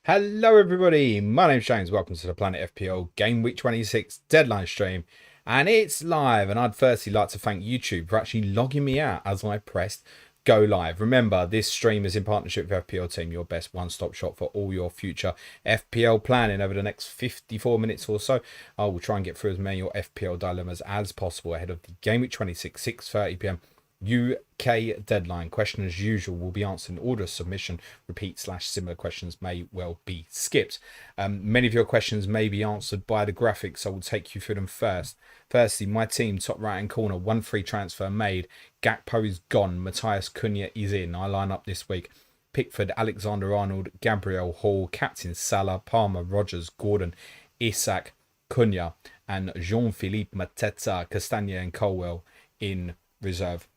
Hello everybody, my name's James, welcome to the Planet FPL Gameweek 26 deadline stream, and it's live. And I'd firstly like to thank YouTube for actually logging me out as I pressed go live. Remember, this stream is in partnership with FPL Team, your best one-stop shop for all your future FPL planning. Over the next 54 minutes or so, I will try and get through as many of your FPL dilemmas as possible ahead of the Gameweek 26 6:30 p.m. UK deadline. Question as usual will be answered in order of submission. Repeat / similar questions may well be skipped. Many of your questions may be answered by the graphics, so we'll take you through them first. Firstly, my team, top right hand corner, 1 free transfer made. Gakpo is gone. Matthias Cunha is in. I line up this week. Pickford, Alexander-Arnold, Gabriel Hall, Captain Salah, Palmer, Rogers, Gordon, Isak, Cunha, and Jean-Philippe Mateta, Castagna and Colwell in reserve.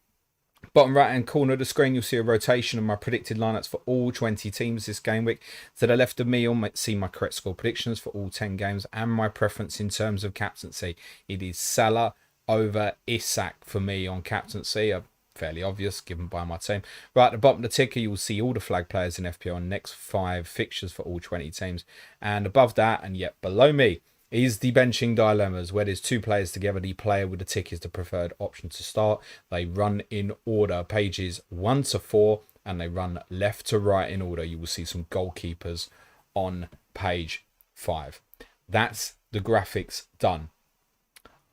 Bottom right hand corner of the screen, you'll see a rotation of my predicted lineups for all 20 teams this game week. To the left of me, you'll see my correct score predictions for all 10 games and my preference in terms of captaincy. It is Salah over Isak for me on captaincy. Fairly obvious given by my team. Right at the bottom of the ticker, you will see all the flag players in FPL and next 5 fixtures for all 20 teams. And above that, and yet below me, is the benching dilemmas, where there's 2 players together. The player with the tick is the preferred option to start. They run in order, pages 1 to 4, and they run left to right in order. You will see some goalkeepers on page 5. That's the graphics done.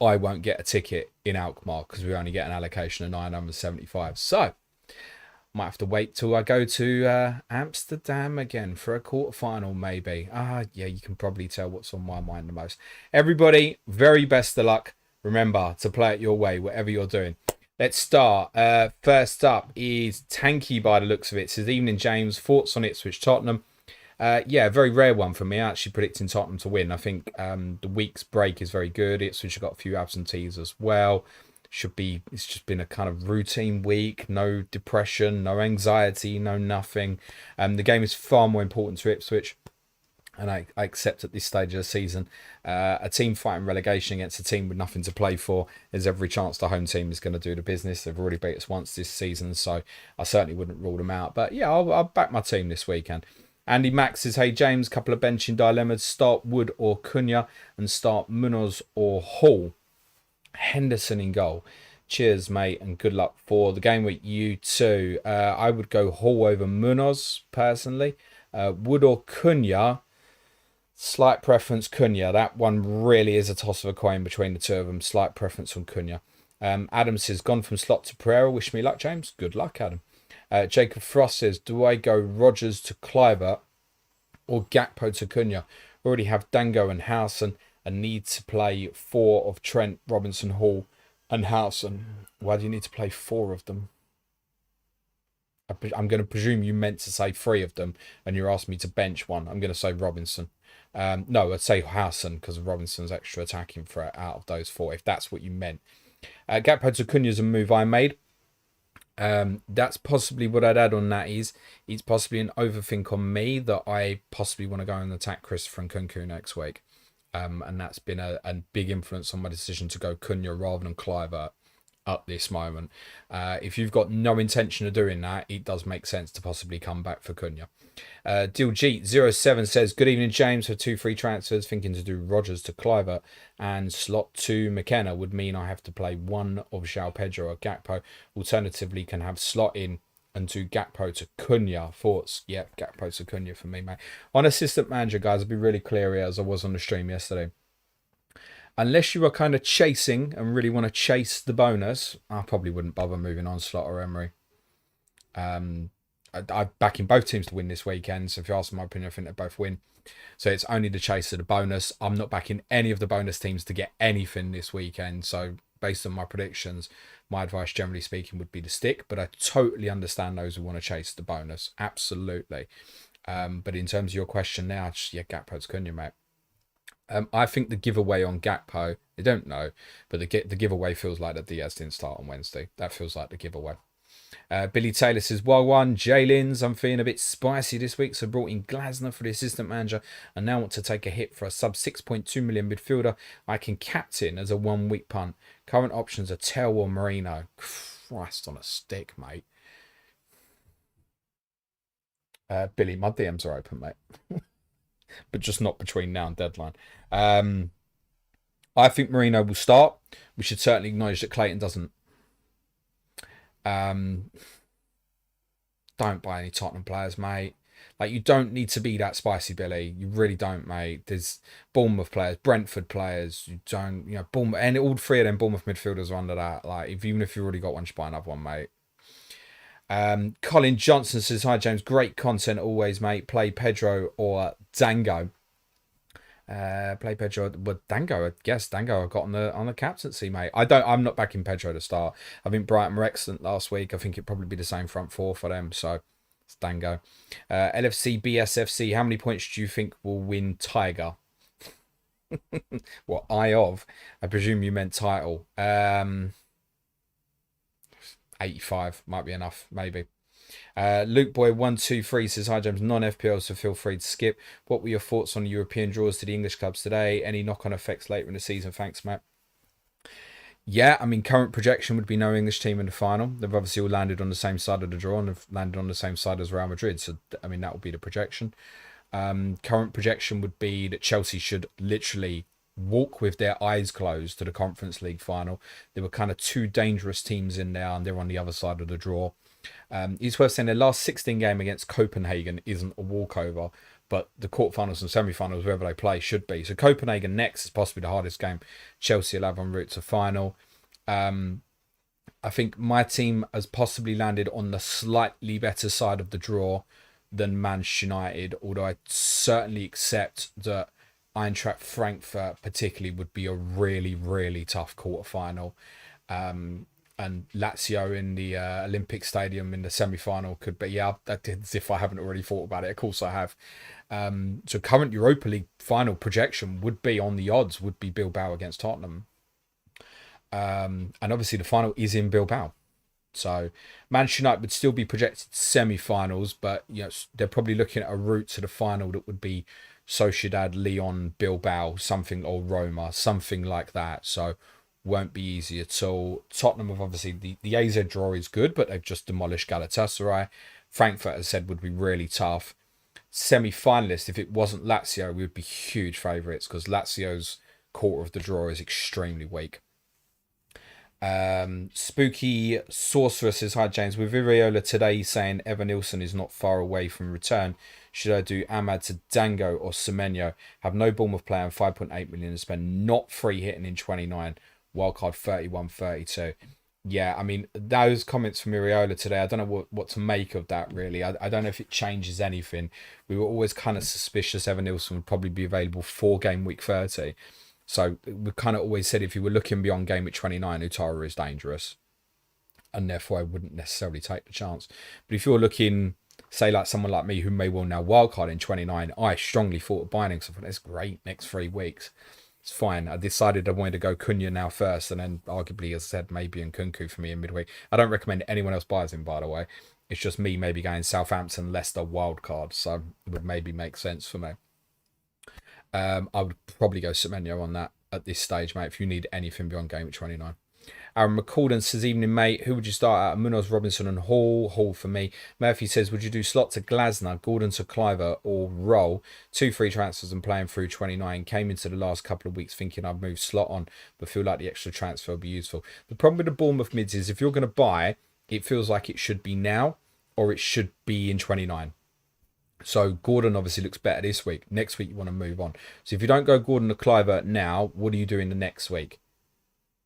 I won't get a ticket in Alkmaar because we only get an allocation of 975. So might have to wait till I go to Amsterdam again for a quarterfinal, maybe. Yeah, you can probably tell what's on my mind the most. Everybody, very best of luck. Remember to play it your way, whatever you're doing. Let's start. First up is Tanky by the looks of it. Says, evening, James. Thoughts on Ipswich Tottenham? Yeah, very rare one for me. Actually predicting Tottenham to win. I think the week's break is very good. Ipswich have got a few absentees as well. It's just been a kind of routine week. No depression, no anxiety, no nothing. The game is far more important to Ipswich. And I accept at this stage of the season, a team fighting relegation against a team with nothing to play for, there's every chance the home team is going to do the business. They've already beat us once this season, so I certainly wouldn't rule them out. But yeah, I'll back my team this weekend. Andy Max says, hey James, couple of benching dilemmas. Start Wood or Cunha and start Munoz or Hall. Henderson in goal. Cheers, mate, and good luck for the game week. You too. I would go Hall over Munoz, personally. Wood or Cunha. Slight preference Cunha. That one really is a toss of a coin between the two of them. Slight preference on Cunha. Adam says, gone from Slot to Pereira. Wish me luck, James. Good luck, Adam. Jacob Frost says, do I go Rogers to Kluivert or Gakpo to Cunha? Already have Dango and Howson and need to play 4 of Trent, Robinson, Hall and Howson. Why do you need to play 4 of them? I'm going to presume you meant to say 3 of them and you're asking me to bench one. I'm going to say Robinson. No, I'd say Howson because Robinson's extra attacking threat out of those 4, if that's what you meant. Gakpo to Cunha is a move I made. That's possibly what I'd add on that is it's possibly an overthink on me that I possibly want to go and attack Christopher Nkunku next week. And that's been a big influence on my decision to go Cunha rather than Kluivert at this moment. If you've got no intention of doing that, it does make sense to possibly come back for Cunha. Diljeet07 says, good evening, James. For 2 free transfers, thinking to do Rogers to Kluivert and slot to McKenna would mean I have to play 1 of João Pedro or Gakpo. Alternatively, can have slot in and do Gakpo to Cunha. Thoughts? Yep, Gakpo to Cunha for me, mate. On assistant manager, guys, I'll be really clear here as I was on the stream yesterday. Unless you are kind of chasing and really want to chase the bonus, I probably wouldn't bother moving on Slot or Emery. I'm backing both teams to win this weekend, so if you ask my opinion, I think they both win. So it's only the chase of the bonus. I'm not backing any of the bonus teams to get anything this weekend, so based on my predictions, my advice, generally speaking, would be to stick. But I totally understand those who want to chase the bonus. Absolutely. But in terms of your question now, Gakpo to Cunha, mate. I think the giveaway on Gakpo, I don't know, but the giveaway feels like that Diaz didn't start on Wednesday. That feels like the giveaway. Billy Taylor says, well, one, Jalen's, I'm feeling a bit spicy this week, so brought in Glasner for the assistant manager and now want to take a hit for a sub 6.2 million midfielder I can captain as a 1 week punt. Current options are Tell or Marino. Christ on a stick, mate. Billy, my DMs are open, mate. but just not between now and deadline. I think Marino will start. We should certainly acknowledge that Clayton doesn't. Don't buy any Tottenham players, mate. Like, you don't need to be that spicy, Billy. You really don't, mate. There's Bournemouth players, Brentford players. You don't, Bournemouth, and all three of them Bournemouth midfielders are under that. Like, even if you've already got one, just buy another one, mate. Colin Johnson says, "Hi James, great content always, mate. Play Pedro or Dango." Play Pedro, but Dango, I guess Dango I got on the captaincy, mate. I'm not backing Pedro to start. I think Brighton were excellent last week. I think it'd probably be the same front four for them, so it's Dango. LFC BSFC, how many points do you think will win Tiger? What, I presume you meant title. 85 might be enough, maybe. Luke Boy 123 says, "Hi James, non-FPL, so feel free to skip. What were your thoughts on European draws to the English clubs today? Any knock-on effects later in the season? Thanks, Matt." Yeah, I mean, current projection would be no English team in the final. They've obviously all landed on the same side of the draw and have landed on the same side as Real Madrid. So, I mean, that would be the projection. Current projection would be that Chelsea should literally walk with their eyes closed to the Conference League final. There were kind of two dangerous teams in there, and they're on the other side of the draw. It's worth saying their last 16 game against Copenhagen isn't a walkover, but the quarterfinals and semi-finals, wherever they play, should be. So Copenhagen next is possibly the hardest game Chelsea will have en route to final. I think my team has possibly landed on the slightly better side of the draw than Manchester United, although I certainly accept that Eintracht Frankfurt particularly would be a really, really tough quarterfinal. And Lazio in the Olympic Stadium in the semi-final could be, as if I haven't already thought about it. Of course I have. So current Europa League final projection would be on the odds, would be Bilbao against Tottenham. And obviously the final is in Bilbao. So Manchester United would still be projected semi-finals, but they're probably looking at a route to the final that would be Sociedad, Lyon, Bilbao, something, or Roma, something like that. So won't be easy at all. Tottenham have obviously, the AZ draw is good, but they've just demolished Galatasaray. Frankfurt, as said, would be really tough. Semi-finalists, if it wasn't Lazio, we would be huge favourites because Lazio's quarter of the draw is extremely weak. Spooky Sorcerer says, "Hi James, with Iriola today saying Evan Nilsson is not far away from return, should I do Ahmad to Dango or Semenyo? Have no Bournemouth player and 5.8 million to spend, not free hitting in 29, wildcard 31, 32. Yeah, I mean, those comments from Iriola today, I don't know what to make of that, really. I don't know if it changes anything. We were always kind of suspicious Evan Nilsson would probably be available for game week 30. So we kind of always said if you were looking beyond game week 29, Utara is dangerous. And therefore I wouldn't necessarily take the chance. But if you're looking, say, like someone like me who may well now wildcard in 29, I strongly thought of buying him. So I thought, that's great, next 3 weeks. It's fine. I decided I wanted to go Cunha now first, and then arguably, as I said, maybe in Kunku for me in midweek. I don't recommend anyone else buys him, by the way. It's just me maybe going Southampton, Leicester, wildcard. So it would maybe make sense for me. I would probably go Semenyo on that at this stage, mate, if you need anything beyond game week 29. Aaron McCalden says, "Evening, mate. Who would you start at? Munoz, Robinson and Hall. Hall for me." Murphy says, "Would you do Slot to Glasner, Gordon to Cliver or Roll? 2 free transfers and playing through 29. Came into the last couple of weeks thinking I'd move Slot on, but feel like the extra transfer will be useful." The problem with the Bournemouth mids is if you're going to buy, it feels like it should be now or it should be in 29. So Gordon obviously looks better this week. Next week you want to move on. So if you don't go Gordon to Cliver now, what are you doing the next week?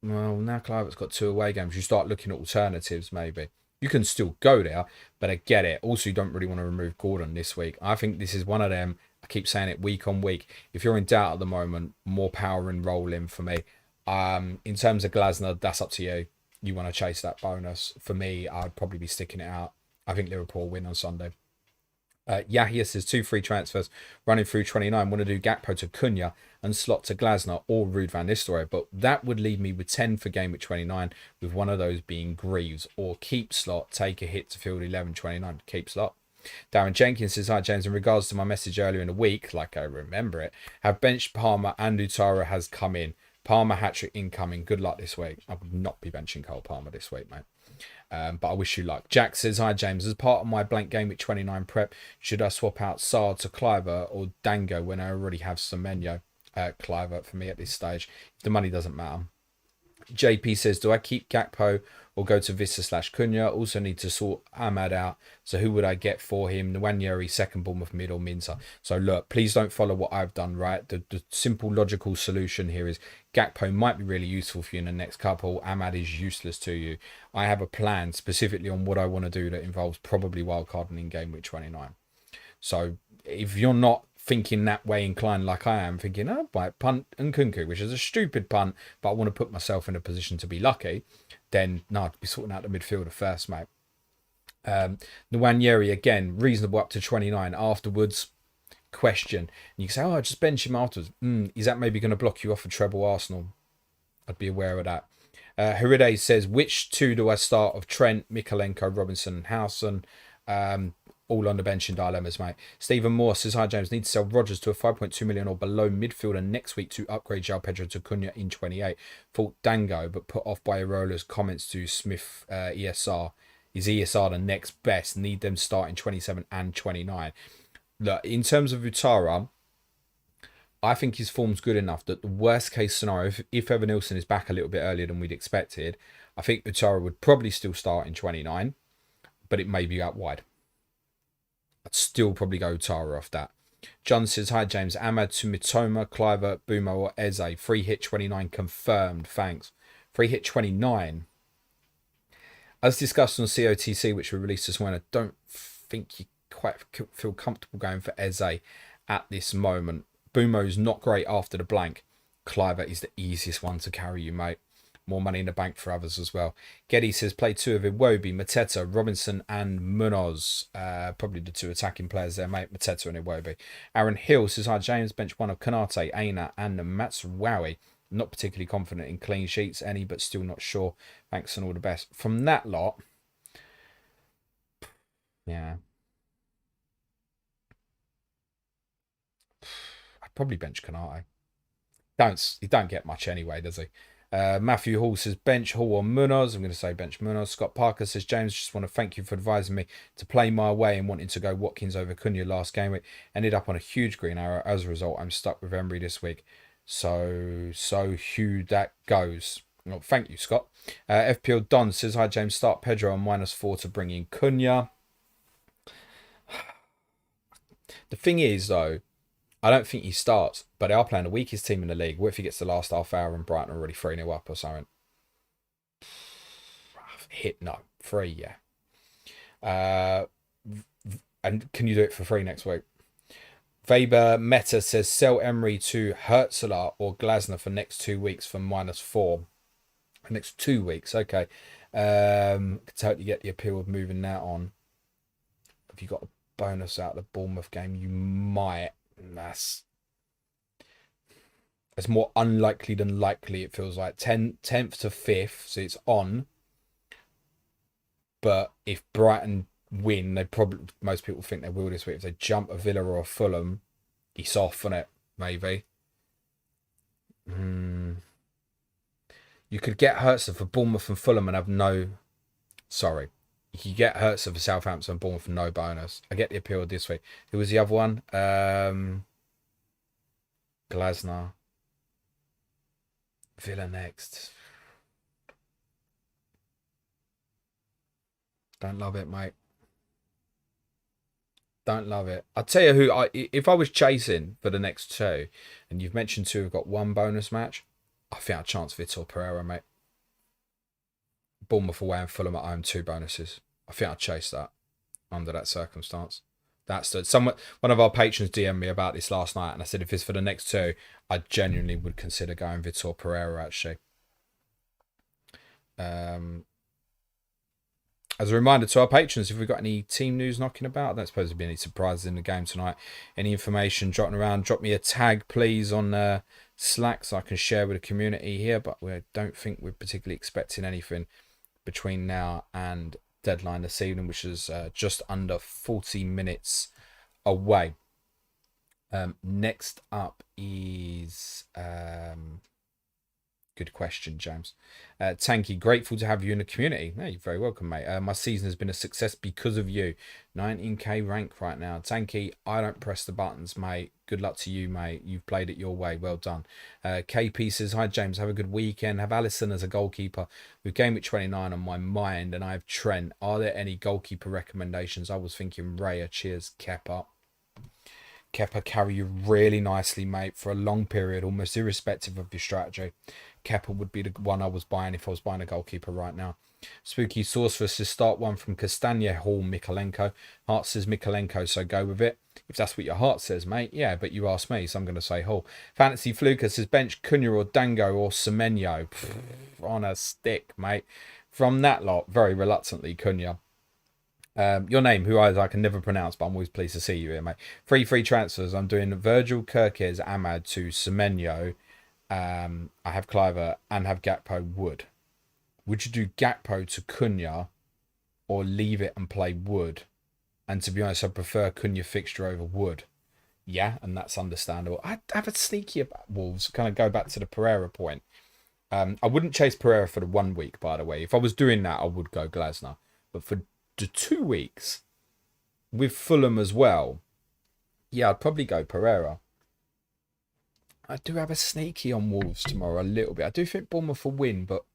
Well, now Clivert's got 2 away games. You start looking at alternatives, maybe. You can still go there, but I get it. Also, you don't really want to remove Gordon this week. I think this is one of them. I keep saying it week on week. If you're in doubt at the moment, more power and roll in for me. In terms of Glasner, that's up to you. You want to chase that bonus. For me, I'd probably be sticking it out. I think Liverpool win on Sunday. Yahya says 2 free transfers running through 29. Want to do Gakpo to Cunha and Slot to Glasner or Ruud van Nistelrooy, but that would leave me with 10 for game week 29, with one of those being Greaves, or keep Slot, take a hit to field 11, 29, keep Slot. Darren Jenkins says, "Hi James, in regards to my message earlier in the week, like I remember it, have benched Palmer and Utara has come in. Palmer hat-trick incoming. Good luck this week." I would not be benching Cole Palmer this week, mate. But I wish you luck. Jack says, hi James, as part of my blank Gameweek 29 prep, should I swap out Saar to Cliver or Dango when I already have Semenyo? Cliver for me at this stage. If the money doesn't matter. JP says, do I keep Gakpo or go to Vista/Cunha? Also need to sort Ahmad out. So who would I get for him? Nwanyeri, second Bournemouth mid, or Minza? So look, please don't follow what I've done, right? The simple logical solution here is Gakpo might be really useful for you in the next couple. Ahmad is useless to you. I have a plan specifically on what I want to do that involves probably wildcarding in Gameweek 29. So if you're not thinking that way inclined like I am, thinking, oh, by punt and Kunku, which is a stupid punt, but I want to put myself in a position to be lucky, then no, I'd be sorting out the midfielder first, mate. Nwanyeri, again, reasonable up to 29. Afterwards, question. And you can say, oh, I just bench him afterwards. Is that maybe going to block you off a treble Arsenal? I'd be aware of that. Heride says, which two do I start of Trent, Mikalenko, Robinson, and Howson? All on the bench in dilemmas, mate. Stephen Moore says, hi James, need to sell Rodgers to a 5.2 million or below midfielder next week to upgrade João Pedro to Cunha in 28. Thought Dango, but put off by Irola's comments to Smith ESR. Is ESR the next best? Need them start in 27 and 29. Look, in terms of Utara, I think his form's good enough that the worst case scenario, if Evan Nilsson is back a little bit earlier than we'd expected, I think Utara would probably still start in 29, but it may be out wide. I'd still probably go Tara off that. John says, hi James, Ahmad to Mitoma, Cliver, Bumo or Eze. Free hit 29 confirmed. Thanks. Free hit 29. As discussed on COTC, which we released this morning, I don't think you quite feel comfortable going for Eze at this moment. Bumo's not great after the blank. Cliver is the easiest one to carry you, mate. More money in the bank for others as well. Getty says, play two of Iwobi, Mateta, Robinson and Munoz. Probably the two attacking players there, mate. Mateta and Iwobi. Aaron Hill says, hi James, bench one of Kanate, Aina and Matsuwawi. Not particularly confident in clean sheets, any, but still not sure. Thanks and all the best. From that lot, yeah. I'd probably bench Kanate. He don't get much anyway, does he? Matthew Hall says bench Hall or Munoz. I'm going to say bench Munoz. Scott Parker says, James, just want to thank you for advising me to play my way and wanting to go Watkins over Cunha last game week. Ended up on a huge green arrow. As a result, I'm stuck with Emery this week. So Hugh, that goes. Well, thank you, Scott. FPL Don says, hi James, start Pedro on -4 to bring in Cunha. The thing is, though, I don't think he starts, but they are playing the weakest team in the league. What if he gets the last half hour and Brighton are already 3-0 up or something? Hit, no. 3, yeah. And can you do it for free next week? Weber Meta says, sell Emery to Hertzler or Glasner for next 2 weeks for -4. Next 2 weeks, okay. Can totally get the appeal of moving that on. If you got a bonus out of the Bournemouth game, you might. It's more unlikely than likely, it feels like. 10th to 5th, so it's on. But if Brighton win, most people think they will this week. If they jump a Villa or a Fulham, he's off on it, maybe. You could get Hertz for Bournemouth and Fulham and have no... Sorry. You could get Hertz for Southampton and Bournemouth for no bonus. I get the appeal this week. Who was the other one? Glasner. Villa next. Don't love it, mate. Don't love it. I'll tell you who, if I was chasing for the next 2, and you've mentioned 2 have got 1 bonus match, I think I'd chance Vitor Pereira, mate. Bournemouth away and Fulham at home, 2 bonuses. I think I'd chase that under that circumstance. One of our patrons DM'd me about this last night, and I said if it's for the next 2, I genuinely would consider going Vitor Pereira, actually. As a reminder to our patrons, if we've got any team news knocking about, I don't suppose there'll be any surprises in the game tonight. Any information dropping around, drop me a tag, please, on Slack so I can share with the community here. But we don't think we're particularly expecting anything between now and deadline this evening, which is just under 40 minutes away. Next up is Good question, James. Tanky, grateful to have you in the community. Yeah, you're very welcome, mate. My season has been a success because of you. 19k rank right now. Tanky, I don't press the buttons, mate. Good luck to you, mate. You've played it your way. Well done. KP says, hi, James. Have a good weekend. Have Allison as a goalkeeper with Gameweek 29 on my mind, and I have Trent. Are there any goalkeeper recommendations? I was thinking Raya. Cheers, Kepa. Kepa carry you really nicely, mate, for a long period, almost irrespective of your strategy. Kepa would be the one I was buying if I was buying a goalkeeper right now. Spooky Sorceress says start one from Castagna Hall Mikolenko. Heart says Mikolenko, so go with it. If that's what your heart says, mate. Yeah, but you asked me, so I'm going to say Hall. Fantasy Fluker says bench Cunha or Dango or Semenyo. On a stick, mate. From that lot, very reluctantly, Cunha. Your name, who I can never pronounce, but I'm always pleased to see you here, mate. Free transfers. I'm doing Virgil, Kirkes, Ahmad to Semenyo. I have Cliver and have Gakpo Wood. Would you do Gakpo to Cunha or leave it and play Wood? And to be honest, I prefer Cunha fixture over Wood. Yeah, and that's understandable. I have a sneaky about Wolves. Kind of go back to the Pereira point. I wouldn't chase Pereira for the 1 week, by the way. If I was doing that, I would go Glasner. But for the 2 weeks with Fulham as well, yeah, I'd probably go Pereira. I do have a sneaky on Wolves tomorrow a little bit. I do think Bournemouth will win, but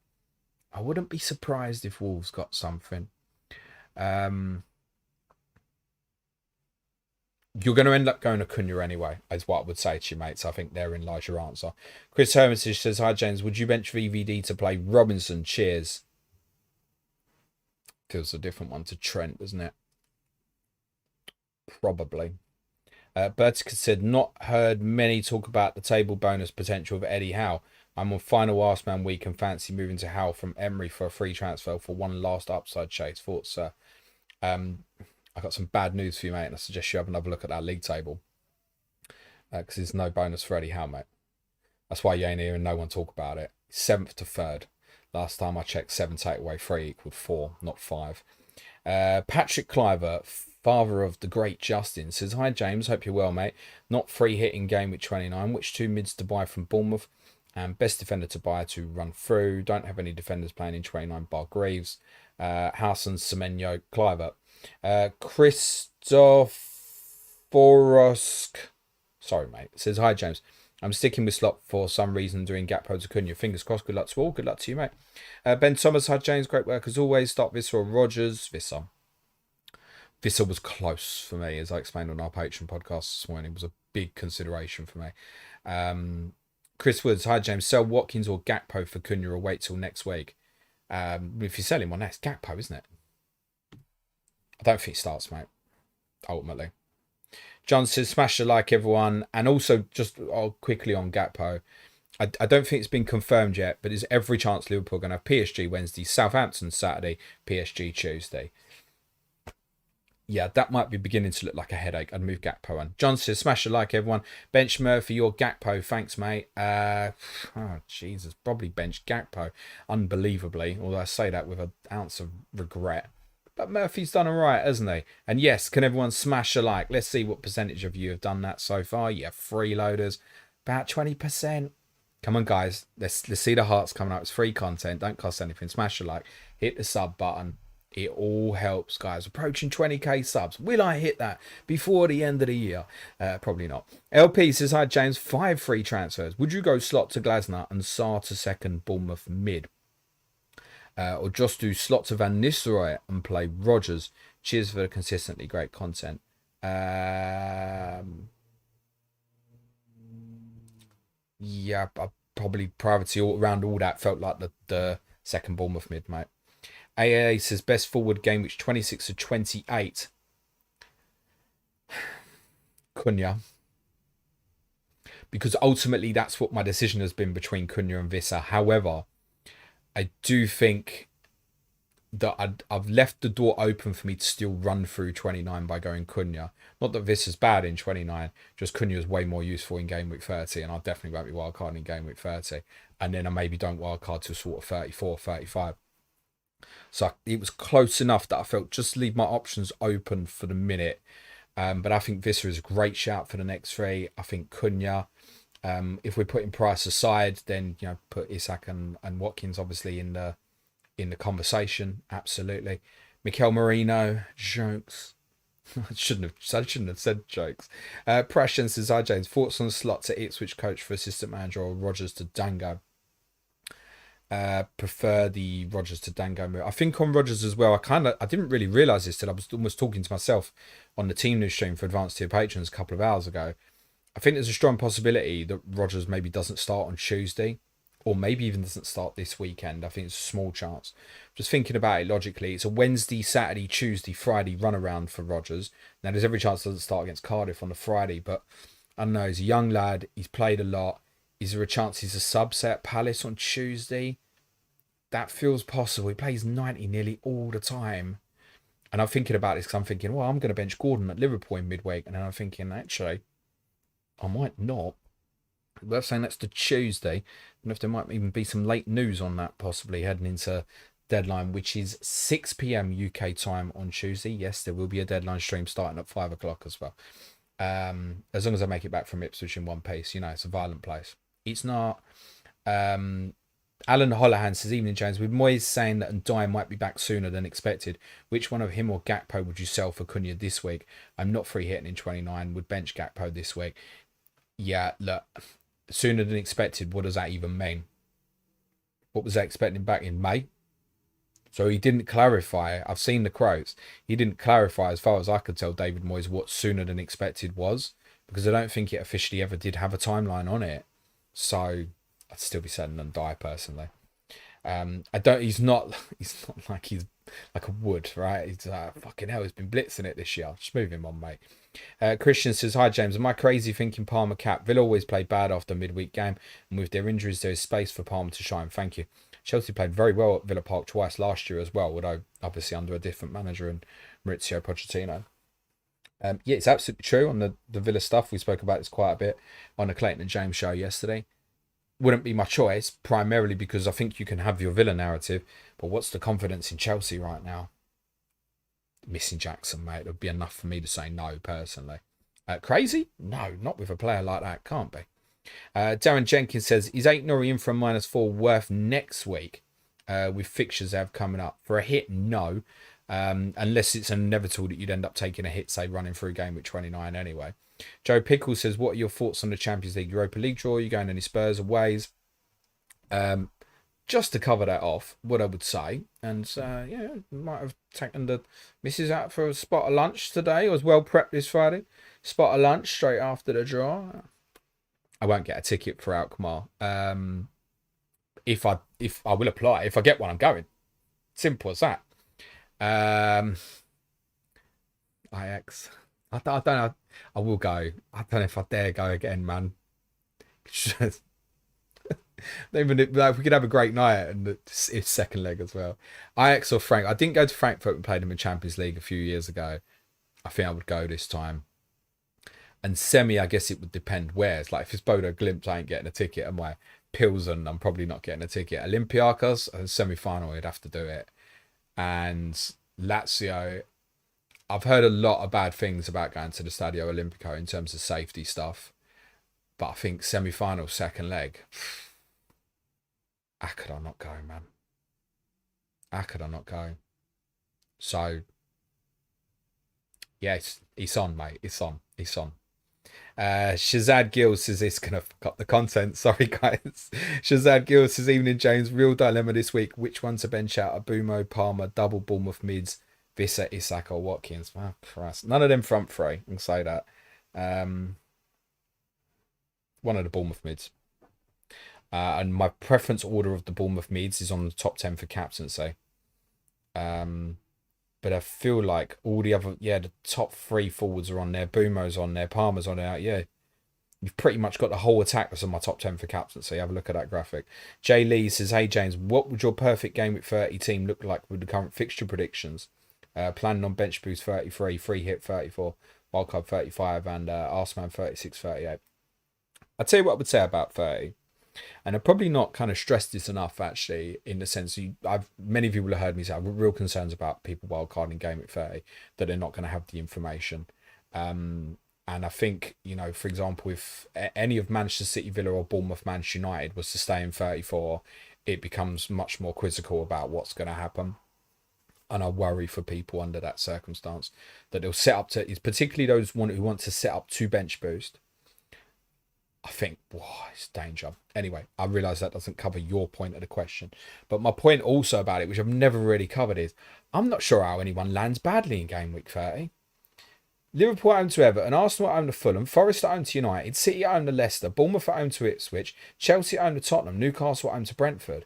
I wouldn't be surprised if Wolves got something. You're going to end up going to Cunha anyway, is what I would say to you, mates. I think therein lies your answer. Chris Hermitage says, hi, James. Would you bench VVD to play Robinson? Cheers. Feels a different one to Trent, doesn't it? Probably. Bertica said, not heard many talk about the table bonus potential of Eddie Howe. I'm on final Arseman week and fancy moving to Howe from Emery for a free transfer for one last upside chase. Thoughts, sir? I got some bad news for you, mate, and I suggest you have another look at that league table. Because there's no bonus for Eddie Howe, mate. That's why you ain't hearing no one talk about it. 7th to 3rd. Last time I checked, 7 take away 3 equaled 4, not 5. Patrick Cliver, father of the great Justin, says, hi, James. Hope you're well, mate. Not free hitting game with 29. Which 2 mids to buy from Bournemouth? And best defender to buy to run through. Don't have any defenders playing in 29 bar Greaves. Howson, Semenyo, Cliver. Christophoros. Sorry, mate. Says, hi, James. I'm sticking with slot for some reason, doing Gakpo to Cunha. Fingers crossed. Good luck to all. Good luck to you, mate. Ben Thomas, hi, James. Great work as always. Start Visser or Rogers. Visser. Visser was close for me, as I explained on our Patreon podcast this morning. It was a big consideration for me. Chris Woods, hi, James. Sell Watkins or Gakpo for Cunha or wait till next week? If you sell him on that, it's Gakpo, isn't it? I don't think he starts, mate, ultimately. John says, smash the like, everyone. And also, just quickly on Gakpo, I don't think it's been confirmed yet, but there's every chance Liverpool are going to have PSG Wednesday, Southampton Saturday, PSG Tuesday. Yeah, that might be beginning to look like a headache. I'd move Gakpo on. John says, smash the like, everyone. Bench Murphy or Gakpo. Thanks, mate. Oh, Jesus. Probably bench Gakpo. Unbelievably. Although I say that with an ounce of regret. But Murphy's done all right, hasn't he? And yes, can everyone smash a like? Let's see what percentage of you have done that so far. Yeah, freeloaders. About 20%. Come on, guys. Let's see the hearts coming up. It's free content. Don't cost anything. Smash a like. Hit the sub button. It all helps, guys. Approaching 20k subs. Will I hit that before the end of the year? Probably not. LP says, hi, James. 5 free transfers. Would you go slot to Glasner and Sarr to second Bournemouth mid? Or just do slot to Van Nistelrooy and play Rogers? Cheers for the consistently great content. Yeah, probably privacy all around all that felt like the second Bournemouth mid, mate. AA says best forward game, which 26 to 28. Cunha. Because ultimately that's what my decision has been between Cunha and Visser. However, I do think that I've left the door open for me to still run through 29 by going Cunha. Not that Visser's bad in 29, just Cunha is way more useful in game week 30, and I definitely won't be wildcarding in game week 30. And then I maybe don't wildcard till sort of 34, 35. So it was close enough that I felt just leave my options open for the minute. But I think Visser is a great shout for the next 3. I think Cunha If we're putting Price aside, then put Isak and Watkins obviously in the conversation. Absolutely. Mikel Merino, jokes. I shouldn't have said jokes. Prashan says, hi James, thoughts on slots at Ipswich coach for assistant manager or Rodgers to Dango? Prefer the Rodgers to Dango move. I think on Rodgers as well, I didn't really realise this till I was almost talking to myself on the team news stream for Advanced Tier Patrons a couple of hours ago. I think there's a strong possibility that Rodgers maybe doesn't start on Tuesday, or maybe even doesn't start this weekend. I think it's a small chance. Just thinking about it logically, it's a Wednesday, Saturday, Tuesday, Friday runaround for Rodgers. Now, there's every chance it doesn't start against Cardiff on the Friday, but I don't know. He's a young lad. He's played a lot. Is there a chance he's a subset at Palace on Tuesday? That feels possible. He plays 90 nearly all the time. And I'm thinking about this because I'm thinking, well, I'm going to bench Gordon at Liverpool in midweek. And then I'm thinking, actually, I might not. Worth saying that's the Tuesday. And if there might even be some late news on that, possibly heading into deadline, which is 6 p.m. UK time on Tuesday. Yes, there will be a deadline stream starting at 5 o'clock as well. As long as I make it back from Ipswich in one piece, it's a violent place. It's not. Alan Holohan says, evening James, with Moyes saying that Ndiaye might be back sooner than expected, which one of him or Gakpo would you sell for Cunha this week? I'm not free hitting in 29, would bench Gakpo this week. Yeah, look, sooner than expected, what does that even mean? What was that expecting back in May? So he didn't clarify. I've seen the quotes. He didn't clarify, as far as I could tell, David Moyes, what sooner than expected was, because I don't think it officially ever did have a timeline on it. So I'd still be selling Ndiaye personally. He's not like he's like a wood, right? He's fucking hell, he's been blitzing it this year. Just move him on, mate. Christian says, hi James, am I crazy thinking Palmer cap? Villa always play bad after a midweek game, and with their injuries there is space for Palmer to shine. Thank you. Chelsea played very well at Villa Park twice last year as well, although obviously under a different manager and Maurizio Pochettino. Yeah, it's absolutely true on the Villa stuff. We spoke about this quite a bit on the Clayton and James show yesterday. Wouldn't be my choice, primarily because I think you can have your Villa narrative, but what's the confidence in Chelsea right now? Missing Jackson, mate. It would be enough for me to say no, personally. Crazy? No, not with a player like that. Can't be. Darren Jenkins says, is 8 Norrie in for a -4 worth next week with fixtures they have coming up? For a hit, no. Unless it's inevitable that you'd end up taking a hit, say, running through game week 29 anyway. Joe Pickle says, what are your thoughts on the Champions League Europa League draw? Are you going any Spurs aways? Just to cover that off, what I would say, and yeah, might have taken the missus out for a spot of lunch today. I was well prepped this Friday. Spot of lunch straight after the draw. I won't get a ticket for Alkmaar. If I will apply. If I get one, I'm going. Simple as that. Ajax. I don't know. I will go. I don't know if I dare go again, man. Even if we could have a great night and it's second leg as well. Ajax or Frank. I didn't go to Frankfurt and played them in Champions League a few years ago. I think I would go this time. And semi, I guess it would depend where. It's like if it's Bodo Glimt, I ain't getting a ticket. And my Pilsen, I'm probably not getting a ticket. Olympiacos, a semi-final, I'd have to do it. And Lazio, I've heard a lot of bad things about going to the Stadio Olimpico in terms of safety stuff. But I think semi-final, second leg, how could I not go, man? How could I not go? So, yeah, it's on, mate. It's on. Shazad Gill says it's going to fuck up the content. Sorry, guys. Shazad Gill says, evening, James. Real dilemma this week. Which one to bench out? Abumo, Palmer, double Bournemouth mids, Vissa, Isak or Watkins? Oh, Christ. None of them front three. I can say that. One of the Bournemouth mids. And my preference order of the Bournemouth mids is on the top 10 for captaincy. But I feel like all the other, the top 3 forwards are on there. Bumo's on there. Palmer's on there. Yeah, you've pretty much got the whole attack that's on my top 10 for captaincy. Have a look at that graphic. Jay Lee says, hey, James, what would your perfect game with 30 team look like with the current fixture predictions? Planning on bench boost 33, free hit 34, wildcard 35, and Arseman 36, 38. I'll tell you what I would say about 30. And I've probably not kind of stressed this enough, actually, in the sense many people have heard me say I have real concerns about people wildcarding game at 30, that they're not going to have the information. And I think, you know, for example, if any of Manchester City, Villa or Bournemouth, Manchester United was to stay in 34, it becomes much more quizzical about what's going to happen. And I worry for people under that circumstance that they'll set up to, particularly those who want to set up to bench boost. I think, wow, it's danger. Anyway, I realise that doesn't cover your point of the question. But my point also about it, which I've never really covered, is I'm not sure how anyone lands badly in game week 30. Liverpool at home to Everton, Arsenal at home to Fulham, Forest at home to United, City at home to Leicester, Bournemouth at home to Ipswich, Chelsea at home to Tottenham, Newcastle at home to Brentford.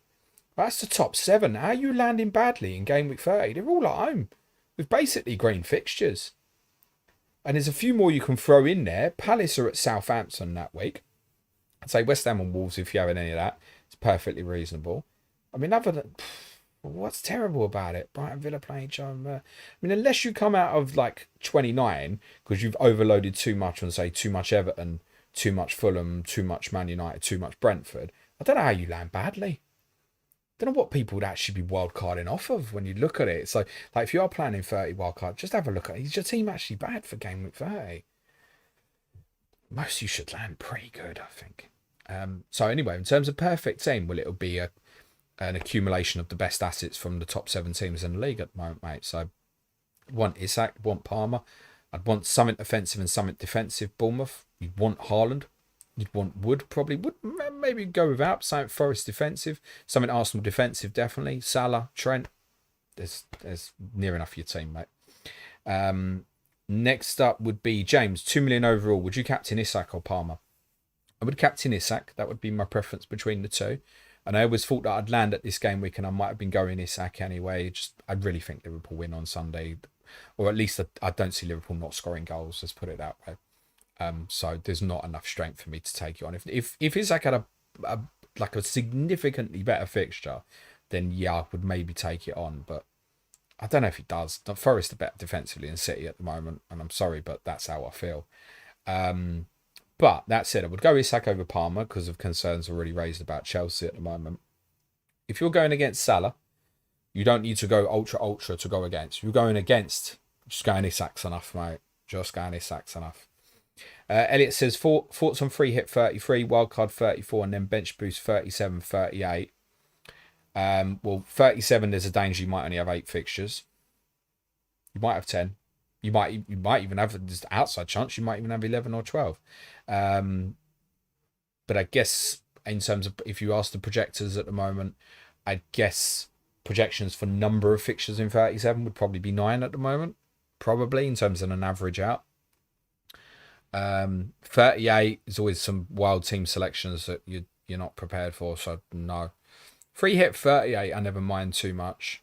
That's the top 7. How are you landing badly in game week 30? They're all at home with basically green fixtures. And there's a few more you can throw in there. Palace are at Southampton that week. I'd say West Ham and Wolves, if you have any of that, it's perfectly reasonable. I mean, other than... what's terrible about it? Brighton, Villa playing each other. I mean, unless you come out of like 29 because you've overloaded too much on, say, too much Everton, too much Fulham, too much Man United, too much Brentford, I don't know how you land badly. I don't know what people would actually be wildcarding off of when you look at it. So, like, if you are planning 30 wildcard, just have a look at it. Is your team actually bad for game week 30? Most you should land pretty good, I think. So anyway, in terms of perfect team, well, it'll be an accumulation of the best assets from the top 7 teams in the league at the moment, mate. So I'd want Isak, I'd want Palmer, I'd want something offensive and something defensive. Bournemouth, you'd want Haaland, you'd want Wood, probably Wood, maybe go without something Forest defensive, something Arsenal defensive, definitely. Salah, Trent, there's near enough for your team, mate. Next up would be James, 2 million overall. Would you captain Isak or Palmer? I would captain Isak. That would be my preference between the two. And I always thought that I'd land at this game week and I might have been going Isak anyway. I really think Liverpool win on Sunday. Or at least I don't see Liverpool not scoring goals, let's put it that way. So there's not enough strength for me to take it on. If Isak had a significantly better fixture, then yeah, I would maybe take it on. But I don't know if he does. Forest are better defensively than City at the moment. And I'm sorry, but that's how I feel. But that said, I would go Isak over Palmer because of concerns already raised about Chelsea at the moment. If you're going against Salah, you don't need to go ultra to go against. You're going against, just going Isak's enough, mate. Just going Isak's enough. Elliot says, thoughts on free hit 33, wildcard 34, and then bench boost 37, 38. Well, 37, there's a danger you might only have 8 fixtures. You might have 10. You might even have this outside chance. You might even have 11 or 12. But I guess in terms of if you ask the projectors at the moment, I guess projections for number of fixtures in 37 would probably be 9 at the moment. Probably in terms of an average out. 38 is always some wild team selections that you're not prepared for. So no. Free hit 38, I never mind too much.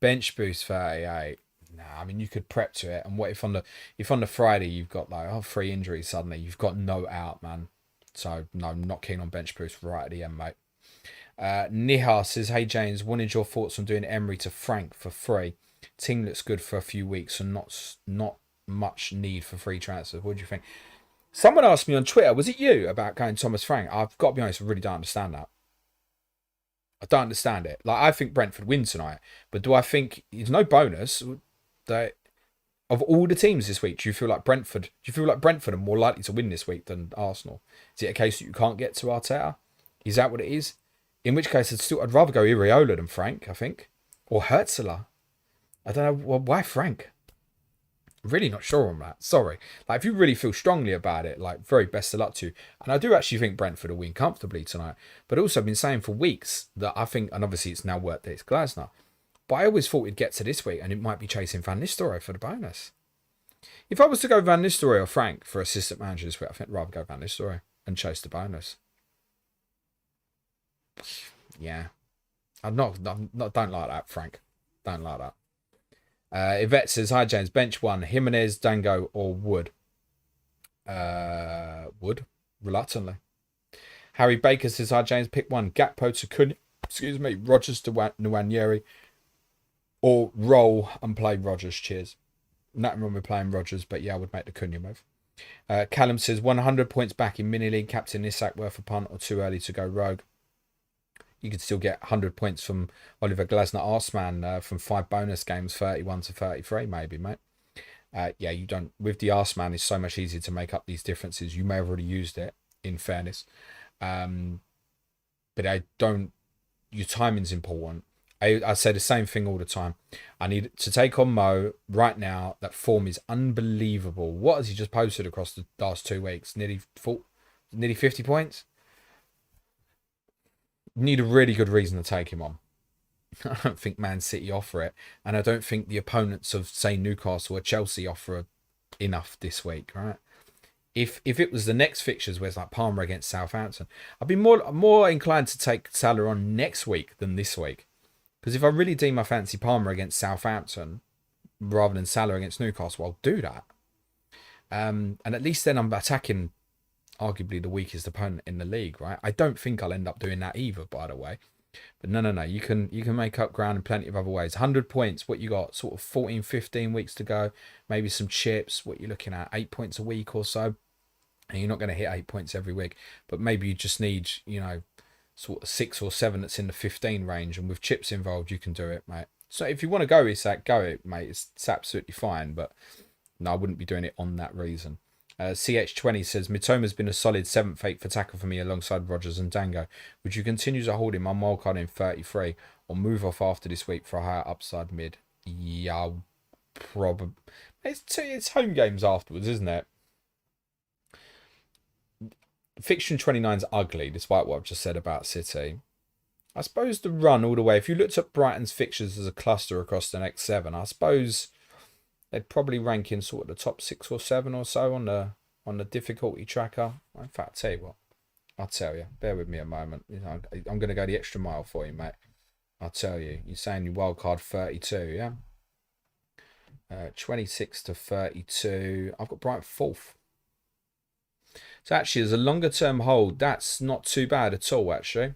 Bench boost 38. Nah, I mean you could prep to it. And what if on the Friday you've got like 3 injuries suddenly, you've got no out, man. So no, I'm not keen on bench boost right at the end, mate. Nihar says, hey James, wanted your thoughts on doing Emery to Frank for free. Team looks good for a few weeks and not much need for free transfers. What do you think? Someone asked me on Twitter, was it you, about going Thomas Frank? I've got to be honest, I really don't understand that. I don't understand it. Like, I think Brentford win tonight, but do I think there's no bonus? That of all the teams this week, do you feel like Brentford are more likely to win this week than Arsenal? Is it a case that you can't get to Arteta? Is that what it is? In which case, I'd rather go Iriola than Frank, I think, or Hertzler. I don't know. Well, why Frank? Really not sure on that. Sorry. Like, if you really feel strongly about it, like, very best of luck to you. And I do actually think Brentford will win comfortably tonight. But also, I've been saying for weeks that I think, and obviously it's now worked that it's Glasner, but I always thought we'd get to this week and it might be chasing Van Nistelrooy for the bonus. If I was to go Van Nistelrooy or Frank for assistant manager this week, I think I'd rather go Van Nistelrooy and chase the bonus. Yeah. Don't like that, Frank. Don't like that. Yvette says, hi James, bench 1, Jimenez, Dango or Wood? Wood, reluctantly. Harry Baker says, hi James, pick 1, Gakpo to Rodgers to Nwaneri, or roll and play Rodgers, cheers. Nothing wrong with playing Rodgers, but yeah, I would make the Cunha move. Callum says, 100 points back in mini league, captain Isak worth a punt or too early to go rogue? You could still get 100 points from Oliver Glasner Arsman from 5 bonus games, 31 to 33, maybe, mate. Yeah, you don't. With the arse man, it's so much easier to make up these differences. You may have already used it, in fairness. Um, but I don't. Your timing's important. I say the same thing all the time. I need to take on Mo right now. That form is unbelievable. What has he just posted across the last 2 weeks? Nearly 50 points. Need a really good reason to take him on. I don't think Man City offer it, and I don't think the opponents of, say, Newcastle or Chelsea offer enough this week, right? If it was the next fixtures where it's like Palmer against Southampton, I'd be more inclined to take Salah on next week than this week. Because if I really deem I fancy Palmer against Southampton rather than Salah against Newcastle, I'll do that. And at least then I'm attacking arguably the weakest opponent in the league, right? I don't think I'll end up doing that either, by the way. But no. You can make up ground in plenty of other ways. 100 points, what you got? Sort of 14, 15 weeks to go. Maybe some chips. What you're looking at? 8 points a week or so. And you're not going to hit 8 points every week. But maybe you just need, sort of 6 or 7 that's in the 15 range. And with chips involved, you can do it, mate. So if you want to go Isak, go it, mate. It's absolutely fine. But no, I wouldn't be doing it on that reason. CH20 says, Mitoma's been a solid 7th, 8th attacker for me alongside Rodgers and Dango. Would you continue to hold him on wildcard in 33 or move off after this week for a higher upside mid? Yeah, probably. It's home games afterwards, isn't it? Fixture 29 is ugly, despite what I've just said about City. I suppose the run all the way, if you looked at Brighton's fixtures as a cluster across the next 7, I suppose they'd probably rank in sort of the top 6 or 7 or so on the difficulty tracker. In fact, I'll tell you what, I'll tell you. Bear with me a moment. I'm going to go the extra mile for you, mate. I'll tell you. You're saying you wildcard 32, yeah? 26 to 32. I've got Brighton 4th. So actually, as a longer term hold, that's not too bad at all, actually.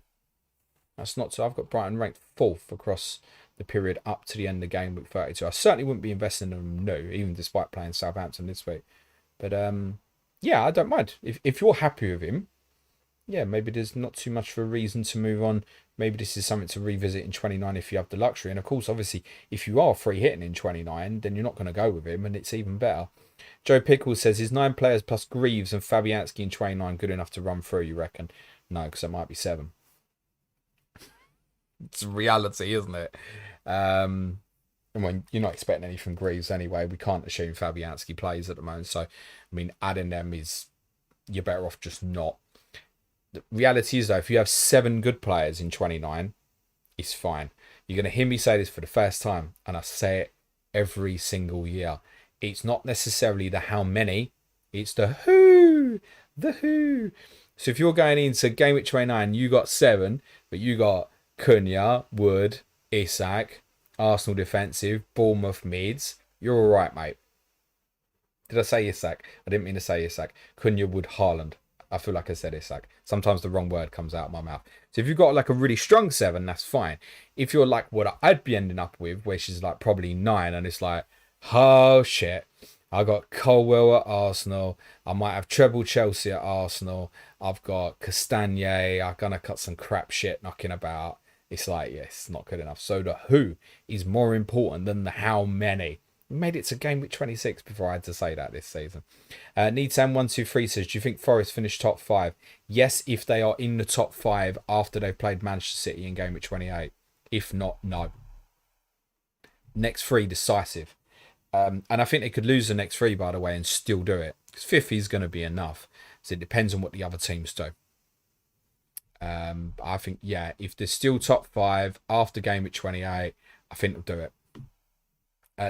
That's not so. I've got Brighton ranked 4th across the period up to the end of game week 32. I certainly wouldn't be investing in them new, even despite playing Southampton this week. But yeah, I don't mind. If you're happy with him, yeah, maybe there's not too much of a reason to move on. Maybe this is something to revisit in 29 if you have the luxury. And of course, obviously, if you are free hitting in 29, then you're not going to go with him, and it's even better. Joe Pickles says, is 9 players plus Greaves and Fabianski in 29 good enough to run through, you reckon? No, because it might be 7. It's reality, isn't it? And when you're not expecting any from Greaves anyway, we can't assume Fabianski plays at the moment. So, I mean, adding them is, you're better off just not. The reality is, though, if you have 7 good players in 29, it's fine. You're going to hear me say this for the first time, and I say it every single year. It's not necessarily the how many, it's the who. The who. So if you're going into game week 29, you got 7, but you got Cunha, Wood, Isak, Arsenal defensive, Bournemouth mids, you're all right, mate. Did I say Isak? I didn't mean to say Isak. Cunha, Wood, Haaland. I feel like I said Isak. Sometimes the wrong word comes out of my mouth. So if you've got like a really strong 7, that's fine. If you're like what I'd be ending up with, which is like probably 9, and it's like, oh shit, I got Colwell at Arsenal. I might have treble Chelsea at Arsenal. I've got Castagne. I'm going to cut some crap shit knocking about. It's like, yeah, it's not good enough. So the who is more important than the how many. We made it to game week 26 before I had to say that this season. Needsam123 says, do you think Forest finish top 5? Yes, if they are in the top 5 after they've played Manchester City in game week 28. If not, no. Next 3 decisive. And I think they could lose the next 3, by the way, and still do it. Because 5th is going to be enough. So it depends on what the other teams do. I think, yeah, if they're still top 5 after game week 28, I think they'll do it.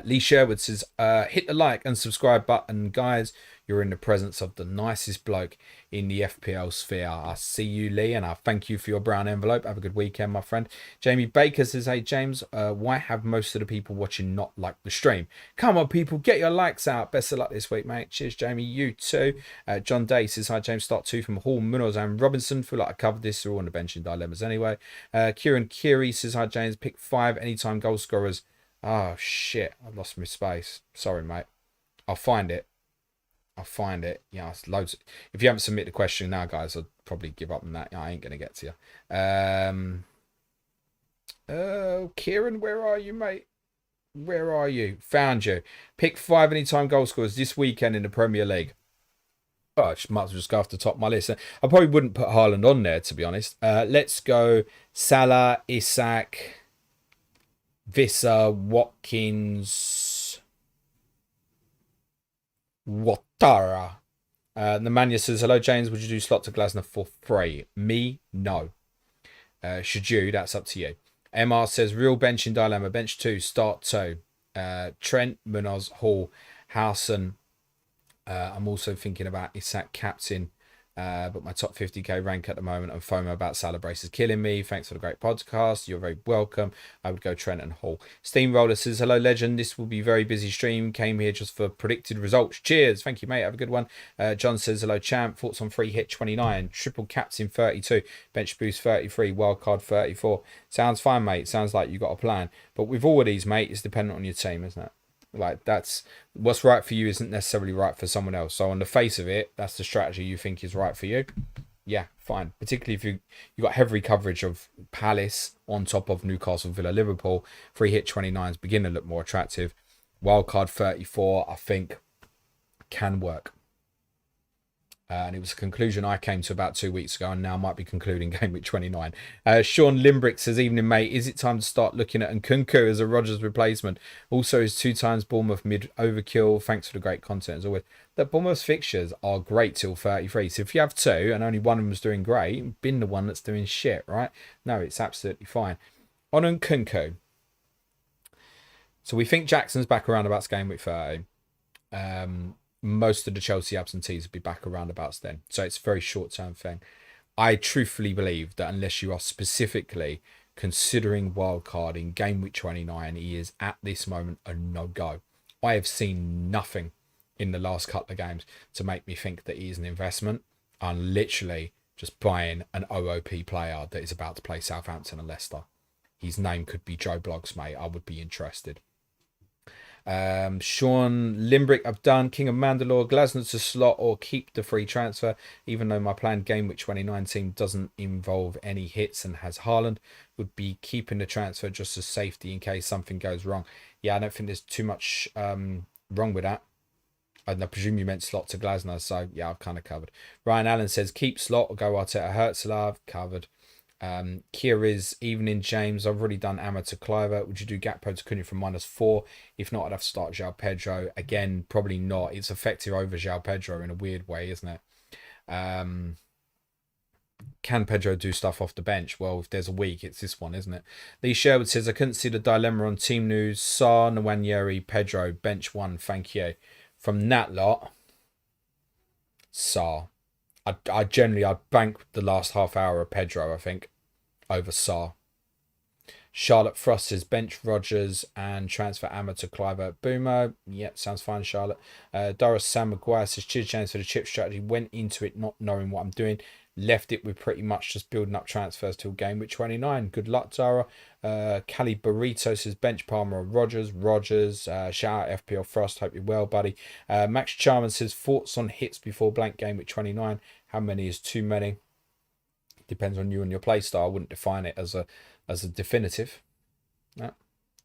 Lee Sherwood says, hit the like and subscribe button, guys. You're in the presence of the nicest bloke in the FPL sphere. I see you, Lee, and I thank you for your brown envelope. Have a good weekend, my friend. Jamie Baker says, hey, James, why have most of the people watching not liked the stream? Come on, people, get your likes out. Best of luck this week, mate. Cheers, Jamie. You too. John Day says, hi, James. Start 2 from Hall, Munoz and Robinson. Feel like I covered this. They're all on the bench in dilemmas anyway. Kieran Kiri says, hi, James. Pick 5 anytime goal scorers. Oh, shit. I've lost my space. Sorry, mate. I'll find it. Yeah, it's loads. If you haven't submitted a question now, guys, I'd probably give up on that. I ain't going to get to you. Oh, Kieran, where are you, mate? Where are you? Found you. Pick 5 anytime goal scorers this weekend in the Premier League. Oh, I might as well just go off the top of my list. I probably wouldn't put Haaland on there, to be honest. Let's go Salah, Isak, Visser, Watkins, Ouattara. Nemanja says, hello, James. Would you do slot to Glasner for free? Me? No. Should you? That's up to you. MR says, real benching dilemma. Bench 2, start 2. Trent, Munoz, Hall, Howson. I'm also thinking about Isak captain, but my top 50k rank at the moment and FOMO about Salah brace is killing me. Thanks for the great podcast. You're very welcome. I would go Trent and Hall. Steamroller says, hello, legend. This will be a very busy stream. Came here just for predicted results. Cheers. Thank you, mate. Have a good one. John says, hello, champ. Thoughts on free hit 29, triple captain 32, bench boost 33, wildcard 34. Sounds fine, mate. Sounds like you got a plan. But with all of these, mate, it's dependent on your team, isn't it? Like, that's what's right for you isn't necessarily right for someone else. So on the face of it, that's the strategy you think is right for you. Yeah, fine. Particularly if you got heavy coverage of Palace on top of Newcastle, Villa, Liverpool. Free hit 29s begin to look more attractive. Wildcard 34, I think, can work. And it was a conclusion I came to about 2 weeks ago, and now might be concluding game week 29. Sean Limbrick says, evening, mate. Is it time to start looking at Nkunku as a Rodgers replacement? Also, is 2 times Bournemouth mid overkill? Thanks for the great content as always. The Bournemouth fixtures are great till 33. So if you have 2 and only one of them is doing great, bin the one that's doing shit, right? No, it's absolutely fine. On Nkunku. So we think Jackson's back around about game week 30. Most of the Chelsea absentees will be back around about then. So it's a very short-term thing. I truthfully believe that unless you are specifically considering wildcard in game week 29, he is at this moment a no-go. I have seen nothing in the last couple of games to make me think that he is an investment. I'm literally just buying an OOP player that is about to play Southampton and Leicester. His name could be Joe Bloggs, mate. I would be interested. Sean Limbrick, I've done King of Mandalore, Glasner to slot or keep the free transfer, even though my planned game which 2019 doesn't involve any hits and has Haaland, would be keeping the transfer just as safety in case something goes wrong. Yeah, I don't think there's too much wrong with that. And I presume you meant slot to Glasner, so yeah, I've kind of covered. Ryan Allen says keep slot or go Arteta Herzl, covered. Kira's evening, James. I've already done Amma to Cliver. Would you do Gakpo to Cunha from -4? If not, I'd have to start João Pedro. Again, probably not. It's effective over João Pedro in a weird way, isn't it? Can Pedro do stuff off the bench? Well, if there's a week, it's this one, isn't it? Lee Sherwood says, I couldn't see the dilemma on team news. Sarr, Nwaneri, Pedro, bench 1. Thank you. From that lot, Sarr. I'd bank the last half hour of Pedro, I think, over Sarr. Charlotte Frost says bench Rodgers and transfer Amma to Cliver Boomer. Yep, sounds fine, Charlotte. Doris Sam Maguire says cheers, James, for the chip strategy. Went into it not knowing what I'm doing. Left it with pretty much just building up transfers till game week 29. Good luck, Tara. Cali Burrito says bench Palmer or Rodgers. Shout out FPL Frost. Hope you're well, buddy. Max Charman says thoughts on hits before blank game week 29. How many is too many? Depends on you and your play style. I wouldn't define it as a definitive. No,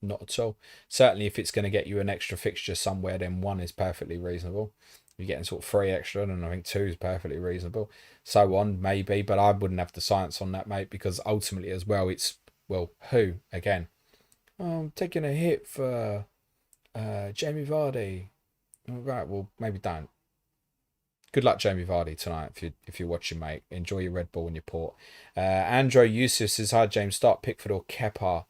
not at all. Certainly, if it's going to get you an extra fixture somewhere, then 1 is perfectly reasonable. You're getting sort of 3 extra, and I think 2 is perfectly reasonable. So on, maybe, but I wouldn't have the science on that, mate, because ultimately as well, it's, well, who, again? Oh, I'm taking a hit for Jamie Vardy. Right, well, maybe don't. Good luck, Jamie Vardy, tonight if you're watching, mate. Enjoy your Red Bull and your port. Andrew Yusuf says, hi, James. Start Pickford or Kepa.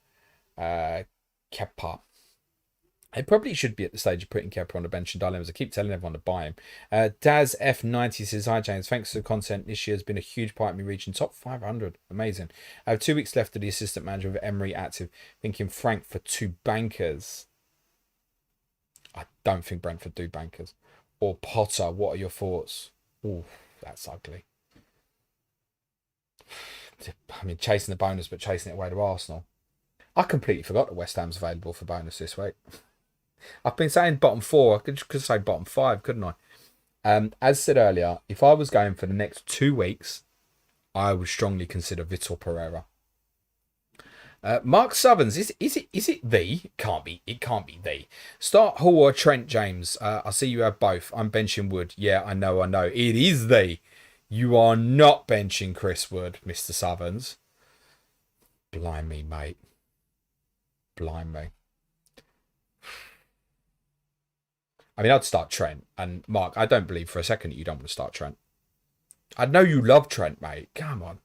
Kepa. I probably should be at the stage of putting Kepa on the bench and dilemmas. I keep telling everyone to buy him. Daz F90 says, hi, James. Thanks for the content. This year has been a huge part of me reaching top 500. Amazing. I have 2 weeks left of the assistant manager with Emery active. Thinking Frank for 2 bankers. I don't think Brentford do bankers. Or Potter, what are your thoughts? Oh, that's ugly. I mean, chasing the bonus, but chasing it away to Arsenal. I completely forgot that West Ham's available for bonus this week. I've been saying bottom 4. I could say bottom 5, couldn't I? As said earlier, if I was going for the next 2 weeks, I would strongly consider Vitor Pereira. Mark Southerns, is it the? It can't be the. Start Hall or Trent James. I see you have both. I'm benching Wood. Yeah, I know. It is the. You are not benching Chris Wood, Mr. Southerns. Blind me, mate. Blind me. I mean, I'd start Trent. And Mark, I don't believe for a second that you don't want to start Trent. I know you love Trent, mate. Come on.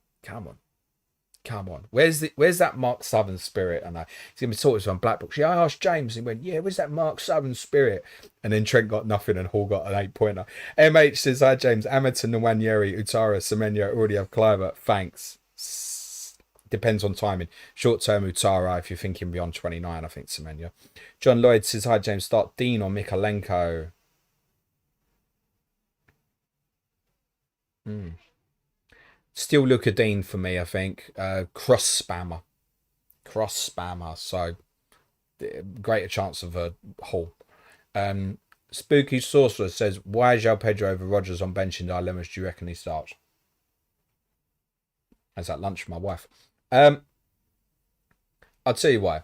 Where's that Mark Southern spirit? And he's gonna be talking to on Black Book. I asked James, and he went, "Yeah, where's that Mark Southern spirit?" And then Trent got nothing, and Hall got an 8-pointer. MH says, "Hi James, Amateur, Nwanyeri, Utara, Semenyo already have Cliver. Thanks. Depends on timing. Short term Utara, if you're thinking beyond 29, I think Semenyo." John Lloyd says, "Hi James, start Dean or Mikalenko." Still Luka Dean for me, I think. Cross spammer. So greater chance of a haul. Spooky Sorcerer says, "Why is João Pedro over Rodgers on bench in dilemmas? Do you reckon he starts?" That's at lunch with my wife. I'll tell you why.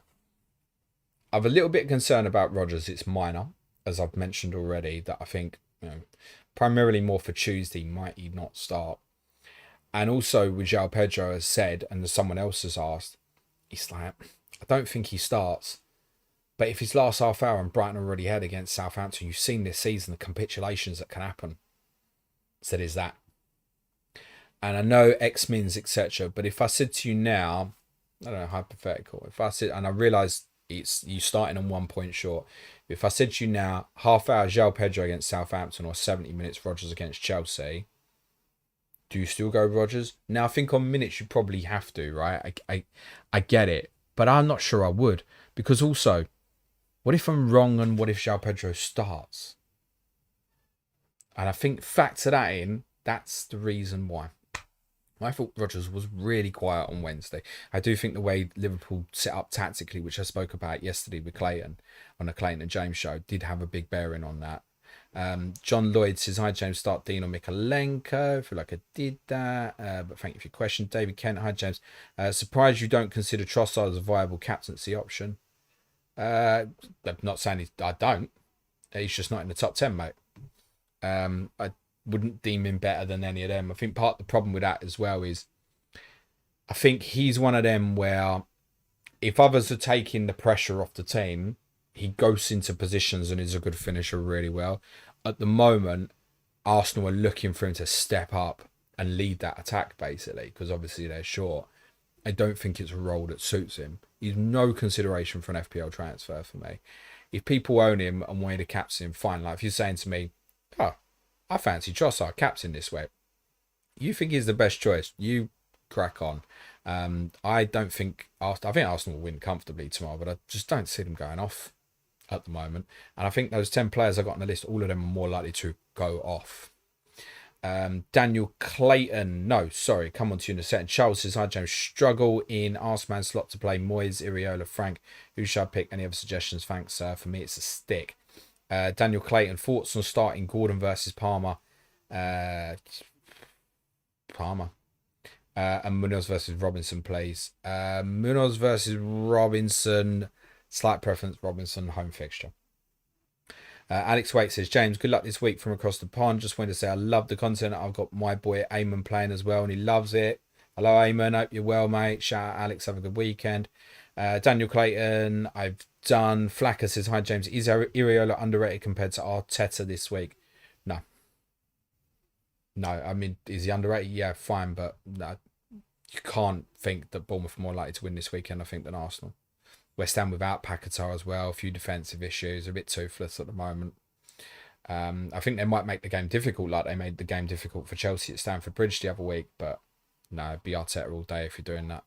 I've a little bit concerned about Rodgers. It's minor, as I've mentioned already, that I think, primarily more for Tuesday, might he not start. And also, with João Pedro has said, and someone else has asked, it's like, I don't think he starts. But if his last half hour and Brighton already had against Southampton, you've seen this season the capitulations that can happen. So there's that. And I know X-Mins, etc. But if I said to you now, I don't know, hypothetical. If I said, and I realise it's you starting on 1 point short. If I said to you now, half hour João Pedro against Southampton or 70 minutes Rodgers against Chelsea, do you still go Rodgers? Now, I think on minutes you probably have to, right? I get it. But I'm not sure I would. Because also, what if I'm wrong and what if João Pedro starts? And I think factor that in, that's the reason why. I thought Rodgers was really quiet on Wednesday. I do think the way Liverpool set up tactically, which I spoke about yesterday with Clayton on the Clayton and James show, did have a big bearing on that. John Lloyd says, "Hi James, start Dean or Mikalenko." I feel like I did that, but thank you for your question. David Kent, "Hi James, surprised you don't consider Trossard as a viable captaincy option." I'm not saying I don't. He's just not in the top 10, mate. I wouldn't deem him better than any of them. I think part of the problem with that as well is I think he's one of them where if others are taking the pressure off the team, he goes into positions and is a good finisher really well. At the moment, Arsenal are looking for him to step up and lead that attack, basically, because obviously they're short. I don't think it's a role that suits him. He's no consideration for an FPL transfer for me. If people own him and want to captain him, fine. Like if you're saying to me, "Oh, I fancy Trossard captain this way," you think he's the best choice, you crack on. I don't think I think Arsenal will win comfortably tomorrow, but I just don't see them going off at the moment. And I think those 10 players I got on the list, all of them are more likely to go off. Daniel Clayton, come on to you in a second. Charles says, "Hi James, struggle in Arseman slot to play Moyes, Iriola, Frank. Who should I pick? Any other suggestions? Thanks, for me it's a stick." Daniel Clayton, thoughts on starting Gordon versus Palmer? And Munoz versus Robinson, please. Munoz versus Robinson, slight preference, Robinson, home fixture. Alex Waite says, "James, good luck this week from across the pond. Just wanted to say I love the content. I've got my boy Eamon playing as well, and he loves it. Hello, Eamon. Hope you're well, mate. Shout out, Alex. Have a good weekend." Daniel Clayton, I've done. Flacker says, "Hi, James. Is Iriola underrated compared to Arteta this week?" No. I mean, is he underrated? Yeah, fine, but no, you can't think that Bournemouth are more likely to win this weekend, I think, than Arsenal. West Ham without Paquetá as well, a few defensive issues, a bit toothless at the moment. I think they might make the game difficult like they made the game difficult for Chelsea at Stamford Bridge the other week, but no, it'd be Arteta all day if you're doing that.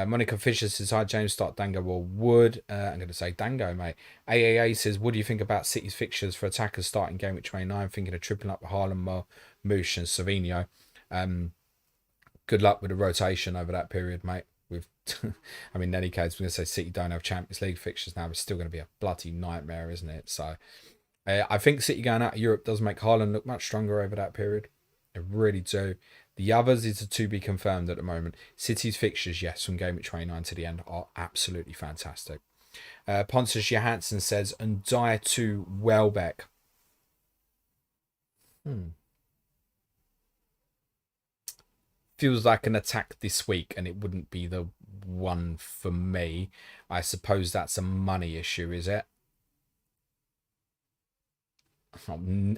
Monica Fisher says, "Hi James, start Dango or Wood?" I'm going to say Dango, mate. AAA says, "What do you think about City's fixtures for attackers starting game week 29? Thinking of tripling up with Haaland, Moosh and Savinho." Good luck with the rotation over that period, mate. I mean, in any case, we're going to say City don't have Champions League fixtures now. It's still going to be a bloody nightmare, isn't it? So I think City going out of Europe does make Haaland look much stronger over that period. I really do. The others is to be confirmed at the moment. City's fixtures, yes, from Gameweek 29 to the end are absolutely fantastic. Pontus Johansson says, and die to Welbeck. Feels like an attack this week, and it wouldn't be the one for me. I suppose that's a money issue, is it?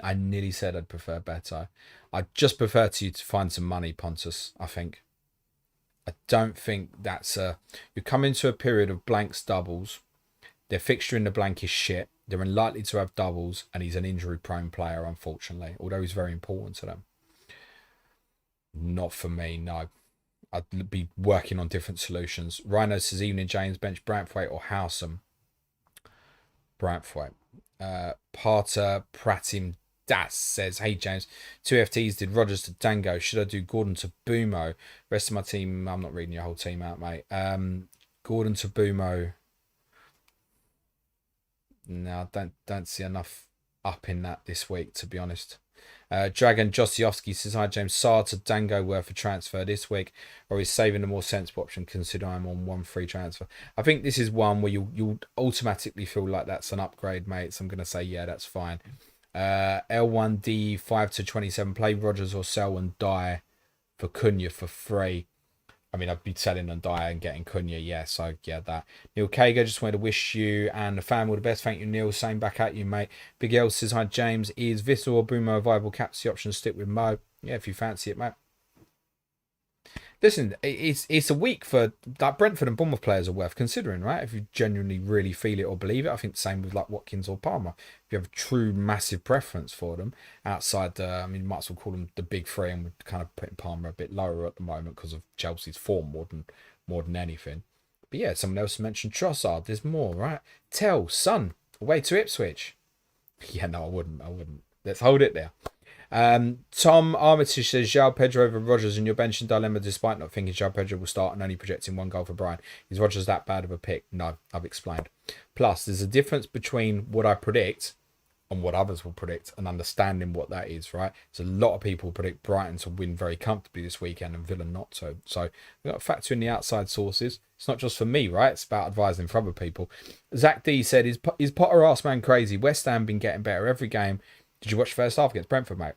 I nearly said I'd prefer Beto. I'd just prefer to you to find some money, Pontus, I think. I don't think that's a... You come into a period of blanks doubles. Their fixture in the blank is shit. They're unlikely to have doubles, and he's an injury-prone player, unfortunately, although he's very important to them. Not for me, no. I'd be working on different solutions. Rhino says, evening, James, bench Brantthwaite or Howsam? Brantthwaite. Parter Pratim Das says, hey James, 2 FTs did Rogers to Dango. Should I do Gordon to Bumo? Rest of my team, I'm not reading your whole team out, mate. Gordon to Bumo. No, don't see enough up in that this week, to be honest. Dragon Josiowski says, hi James, Saar to Dango worth a transfer this week, or is saving a more sensible option consider I'm on 1 free transfer? I think this is one where you'll automatically feel like that's an upgrade, mate. So I'm going to say, yeah, that's fine. L1D 5 to 27, play Rogers or sell and die for Cunha for free. I mean, I'd be selling and die and getting Cunha, yeah, so yeah, that. Neil Kager, just wanted to wish you and the family all the best. Thank you, Neil. Same back at you, mate. Big L says, hi, James. Is Vissel or Boomer a viable captaincy option? Stick with Mo. Yeah, if you fancy it, mate. Listen, it's a week for that. Brentford and Bournemouth players are worth considering, right? If you genuinely really feel it or believe it. I think the same with like Watkins or Palmer. If you have a true massive preference for them outside, I mean, you might as well call them the big three, and we're kind of putting Palmer a bit lower at the moment because of Chelsea's form more than anything. But yeah, someone else mentioned Trossard. There's more, right? Tell Son away to Ipswich. Yeah, no, I wouldn't. Let's hold it there. Tom Armitage says, João Pedro over Rogers in your benching dilemma despite not thinking João Pedro will start and only projecting 1 goal for Brian. Is Rogers that bad of a pick? No, I've explained. Plus, there's a difference between what I predict and what others will predict and understanding what that is, right? So a lot of people predict Brighton to win very comfortably this weekend and Villa not to. So we've got to factor in the outside sources. It's not just for me, right? It's about advising for other people. Zach D said, is Potter arse man crazy? West Ham been getting better every game. Did you watch the first half against Brentford, mate?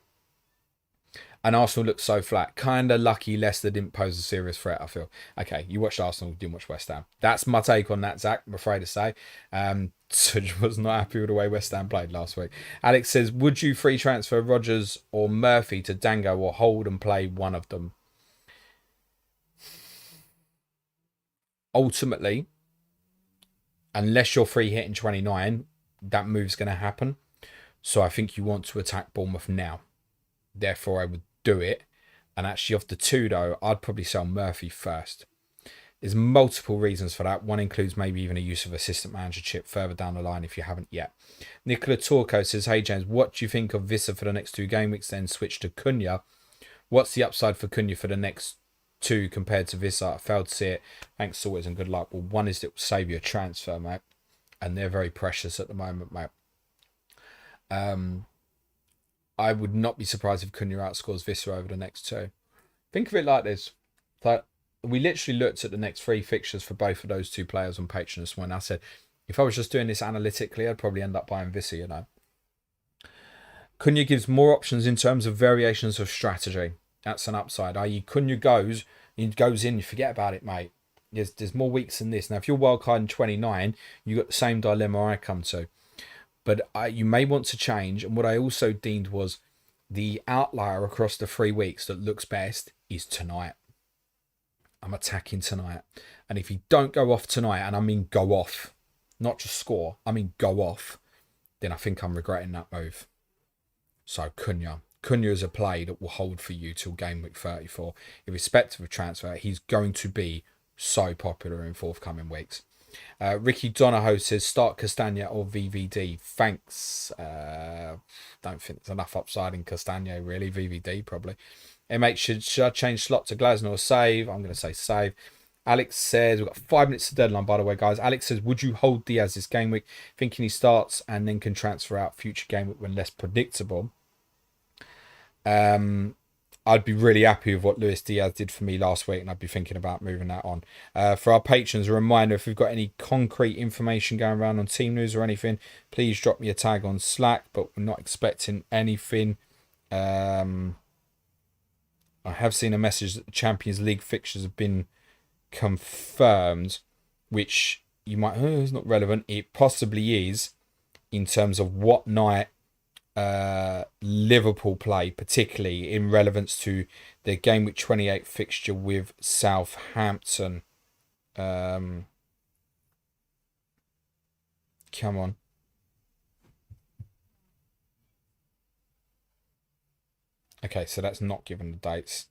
And Arsenal looked so flat. Kind of lucky Leicester didn't pose a serious threat, I feel. Okay, you watched Arsenal, didn't watch West Ham. That's my take on that, Zach, I'm afraid to say. Suj was not happy with the way West Ham played last week. Alex says, would you free transfer Rodgers or Murphy to Dango or hold and play one of them? Ultimately, unless you're free hitting 29, that move's going to happen. So I think you want to attack Bournemouth now. Therefore, I would do it. And actually, off the 2, though, I'd probably sell Murphy first. There's multiple reasons for that. One includes maybe even a use of assistant manager chip further down the line if you haven't yet. Nicola Torco says, hey, James, what do you think of Vissa for the next 2 game weeks? Then switch to Cunha. What's the upside for Cunha for the next 2 compared to Vissa? I failed to see it. Thanks always and good luck. Well, one is it will save you a transfer, mate. And they're very precious at the moment, mate. I would not be surprised if Cunha outscores Vissa over the next 2. Think of it like this. So we literally looked at the next 3 fixtures for both of those 2 players on Patreon this morning. I said, if I was just doing this analytically, I'd probably end up buying Vissa, you know. Cunha gives more options in terms of variations of strategy. That's an upside. I.e. Cunha goes in, you forget about it, mate. There's more weeks than this. Now, if you're wildcard in 29, you've got the same dilemma I come to. But you may want to change. And what I also deemed was the outlier across the 3 weeks that looks best is tonight. I'm attacking tonight. And if you don't go off tonight, and I mean go off, not just score, I mean go off, then I think I'm regretting that move. So Cunha is a play that will hold for you till game week 34. Irrespective of transfer, he's going to be so popular in forthcoming weeks. Ricky Donahoe says, start Castagna or VVD. Thanks. Don't think there's enough upside in Castagna, really. VVD, probably. MH, should I change slot to Glasner or save? I'm going to say save. Alex says, we've got 5 minutes to deadline, by the way, guys. Alex says, would you hold Diaz this game week, thinking he starts and then can transfer out future game week when less predictable? I I'd be really happy with what Luis Diaz did for me last week, and I'd be thinking about moving that on. For our patrons, a reminder, if we've got any concrete information going around on team news or anything, please drop me a tag on Slack, but we're not expecting anything. I have seen a message that the Champions League fixtures have been confirmed, which you might, it's not relevant. It possibly is in terms of what night Liverpool play, particularly in relevance to their Gameweek 28 fixture with Southampton. Come on. Okay, so that's not given the dates.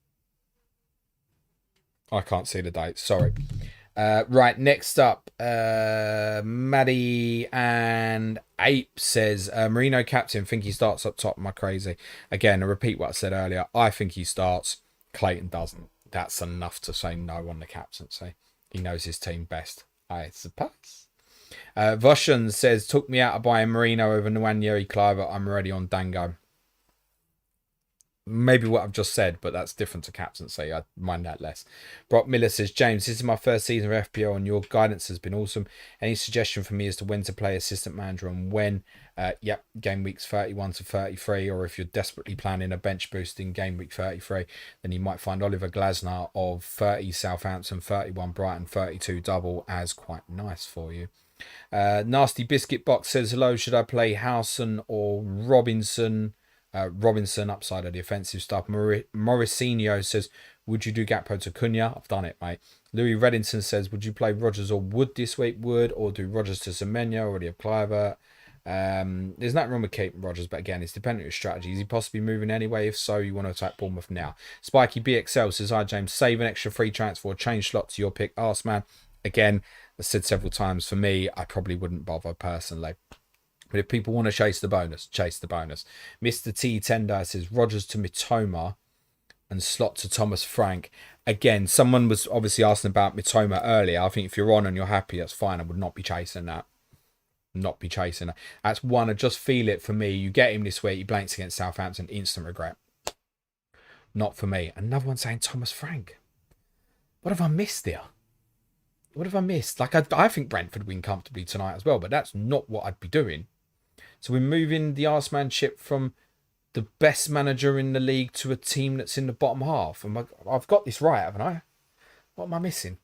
I can't see the dates, sorry. Right, next up, Maddie and Ape says, Marino captain, think he starts up top. Am I crazy? Again, I repeat what I said earlier. I think he starts. Clayton doesn't. That's enough to say no on the captaincy. He knows his team best, I suppose. Voshan says, took me out of buying Marino over Nwaneri Cliver. I'm already on Dango. Maybe what I've just said, but that's different to captaincy. I mind that less. Brock Miller says, James, this is my first season of FPL and your guidance has been awesome. Any suggestion for me as to when to play assistant manager and when? Yep, game weeks 31 to 33, or if you're desperately planning a bench boost in game week 33, then you might find Oliver Glasner of 30 Southampton, 31 Brighton, 32 double as quite nice for you. Nasty Biscuit Box says, hello, should I play Howson or Robinson? Robinson, upside of the offensive stuff. Mauricinho says, would you do Gakpo to Cunha? I've done it, mate. Louis Reddington says, would you play Rodgers or Wood this week? Wood, or do Rodgers to Semenyo? Already have Clivert. There's nothing wrong with keeping Rodgers, but again, it's dependent on your strategy. Is he possibly moving anyway? If so, you want to attack Bournemouth now. Spiky BXL says, hi James, save an extra free transfer or change slot to your pick. Arseman. Again, I said several times, for me, I probably wouldn't bother personally. But if people want to chase the bonus, chase the bonus. Mr. T Tender says Rodgers to Mitoma and slot to Thomas Frank. Again, someone was obviously asking about Mitoma earlier. I think if you're on and you're happy, that's fine. I would not be chasing that. Not be chasing that. That's one, I just feel it for me. You get him this week, he blanks against Southampton, instant regret. Not for me. Another one saying Thomas Frank. What have I missed here? What have I missed? Like, I think Brentford win comfortably tonight as well, but that's not what I'd be doing. So we're moving the Arsemanship from the best manager in the league to a team that's in the bottom half. And I've got this right, haven't I? What am I missing?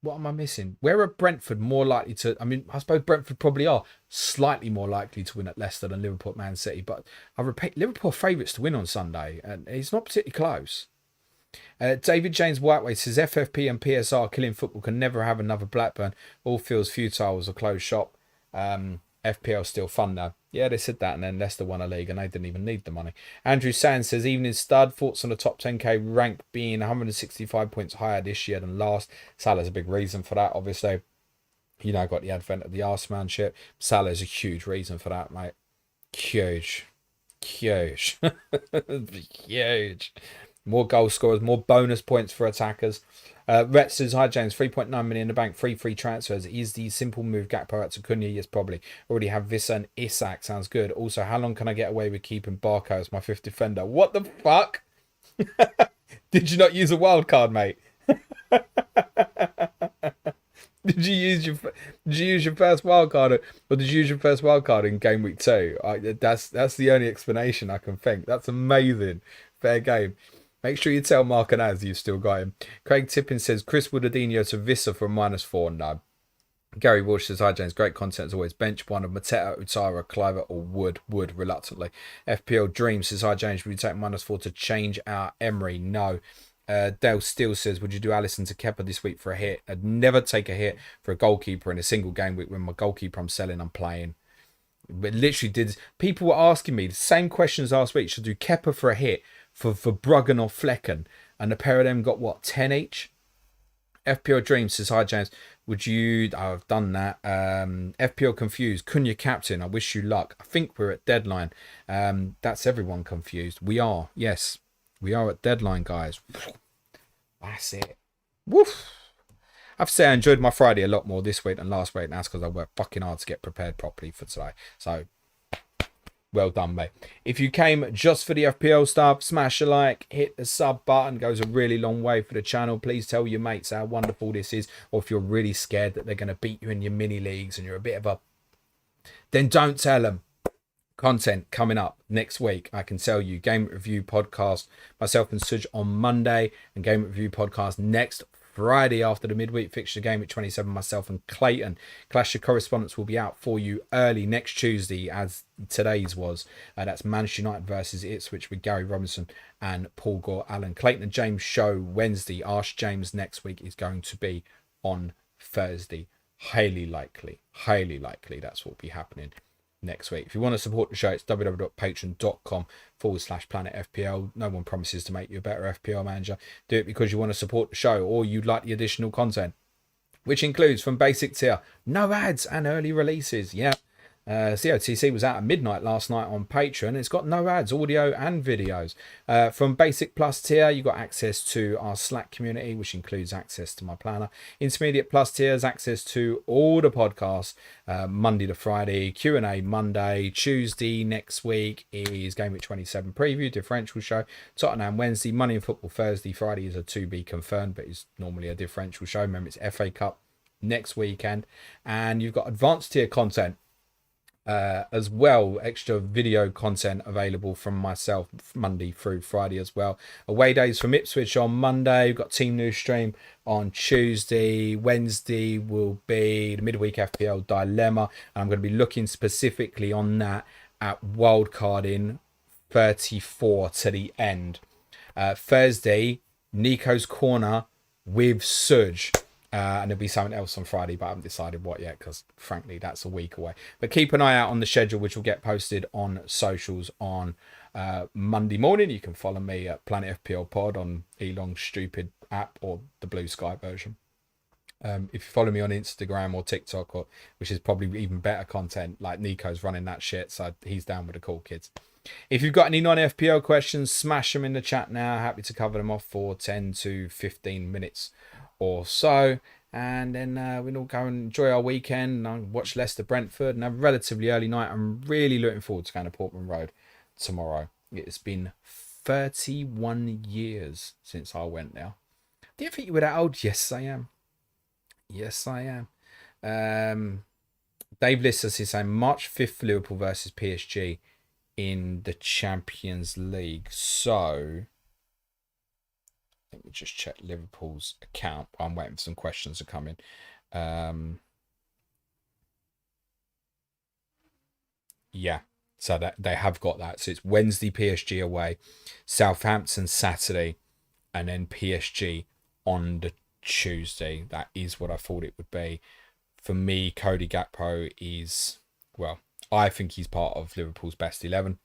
What am I missing? Where are Brentford more likely to... I mean, I suppose Brentford probably are slightly more likely to win at Leicester than Liverpool at Man City. But I repeat, Liverpool are favourites to win on Sunday. And it's not particularly close. David James Whiteway says, FFP and PSR killing football can never have another Blackburn. All feels futile as a closed shop. FPL still fun though. Yeah, they said that, and then Leicester won a league and they didn't even need the money. Andrew Sands says, evening stud, thoughts on the top 10k rank being 165 points higher this year than last. Salah's a big reason for that, obviously. You know, got the advent of the Arsemanship. Salah's a huge reason for that, mate. Huge. Huge. Huge. More goal scorers, more bonus points for attackers. Rhett says, hi James, 3.9 million in the bank, free transfers. Is the simple move Gakpo out to Cunha? Yes, probably. Already have Vissa and Isak, sounds good. Also, how long can I get away with keeping Barco as my fifth defender? What the fuck? Did you not use a wild card, mate? Did you use your first wild card, or did you use your first wild card in game week 2? That's the only explanation I can think. That's amazing. Fair game. Make sure you tell Mark and Az you've still got him. Craig Tippin says, Chris Woodardinho to Vissa for -4. No. Gary Walsh says, hi James, great content as always. Bench one of Mateta, Utara, Cliver or Wood reluctantly. FPL Dream says, hi James, would you take -4 to change our Emery? No. Dale Steele says, would you do Allison to Kepa this week for a hit? I'd never take a hit for a goalkeeper in a single game week. When my goalkeeper I'm selling, I'm playing. But literally did. People were asking me the same questions last week. Should I do Kepa for a hit for Bruggen or Flecken? And the pair of them got what, 10 each? FPL Dream says, hi James, would you... Oh, I've done that. FPL Confused, Cunha captain, I wish you luck. I think we're at deadline. That's everyone confused. We are, yes. We are at deadline, guys. That's it. Woof. I have to say I enjoyed my Friday a lot more this week than last week. And that's because I worked fucking hard to get prepared properly for today. So, Well done, mate. If you came just for the FPL stuff, smash a like, hit the sub button. Goes a really long way for the channel. Please tell your mates how wonderful this is. Or if you're really scared that they're going to beat you in your mini leagues and you're a bit of a... then don't tell them. Content coming up next week. I can tell you. Game Review podcast, myself and Suj on Monday. And Game Review podcast next Friday after the midweek fixture. Gameweek27, myself and Clayton. Clash of Correspondence will be out for you early next Tuesday, as today's was. That's Manchester United versus Ipswich with Gary Robinson and Paul Gore Allen. Clayton and James show Wednesday. Ask James next week is going to be on Thursday. Highly likely that's what will be happening next week. If you want to support the show, it's www.patreon.com/planetfpl. No one promises to make you a better FPL manager. Do it because you want to support the show or you'd like the additional content, which includes from basic tier, no ads and early releases. Yeah. COTC was out at midnight last night on Patreon. It's got no ads, audio and videos. From basic plus tier, you got access to our Slack community, which includes access to my planner. Intermediate plus tiers, access to all the podcasts, Monday to Friday, Q&A Monday. Tuesday next week is Gameweek27 preview, differential show. Tottenham Wednesday, Money in Football Thursday. Friday is a to be confirmed, but it's normally a differential show. Remember, it's FA Cup next weekend. And you've got advanced tier content. As well, extra video content available from myself Monday through Friday as well. Away days from Ipswich on Monday. We've got Team News stream on Tuesday. Wednesday will be the midweek FPL Dilemma. And I'm going to be looking specifically on that at wildcarding 34 to the end. Thursday, Nico's Corner with Suj. And there'll be something else on Friday, but I haven't decided what yet because, frankly, that's a week away. But keep an eye out on the schedule, which will get posted on socials on Monday morning. You can follow me at Planet FPL Pod on Elon's stupid app or the Blue Sky version. If you follow me on Instagram or TikTok, which is probably even better content, like Nico's running that shit, so he's down with the cool kids. If you've got any non-FPL questions, smash them in the chat now. Happy to cover them off for 10 to 15 minutes or so, and then we'll all go and enjoy our weekend and watch Leicester Brentford and have a relatively early night. I'm really looking forward to going to Portman Road tomorrow. It's been 31 years since I went there. Do you think you were that old? Yes, I am. Dave Lissers is saying March 5th for Liverpool versus PSG in the Champions League. So let me just check Liverpool's account. I'm waiting for some questions to come in. Yeah, so that they have got that. So it's Wednesday PSG away, Southampton Saturday, and then PSG on the Tuesday. That is what I thought it would be. For me, Cody Gakpo is, well, I think he's part of Liverpool's best 11.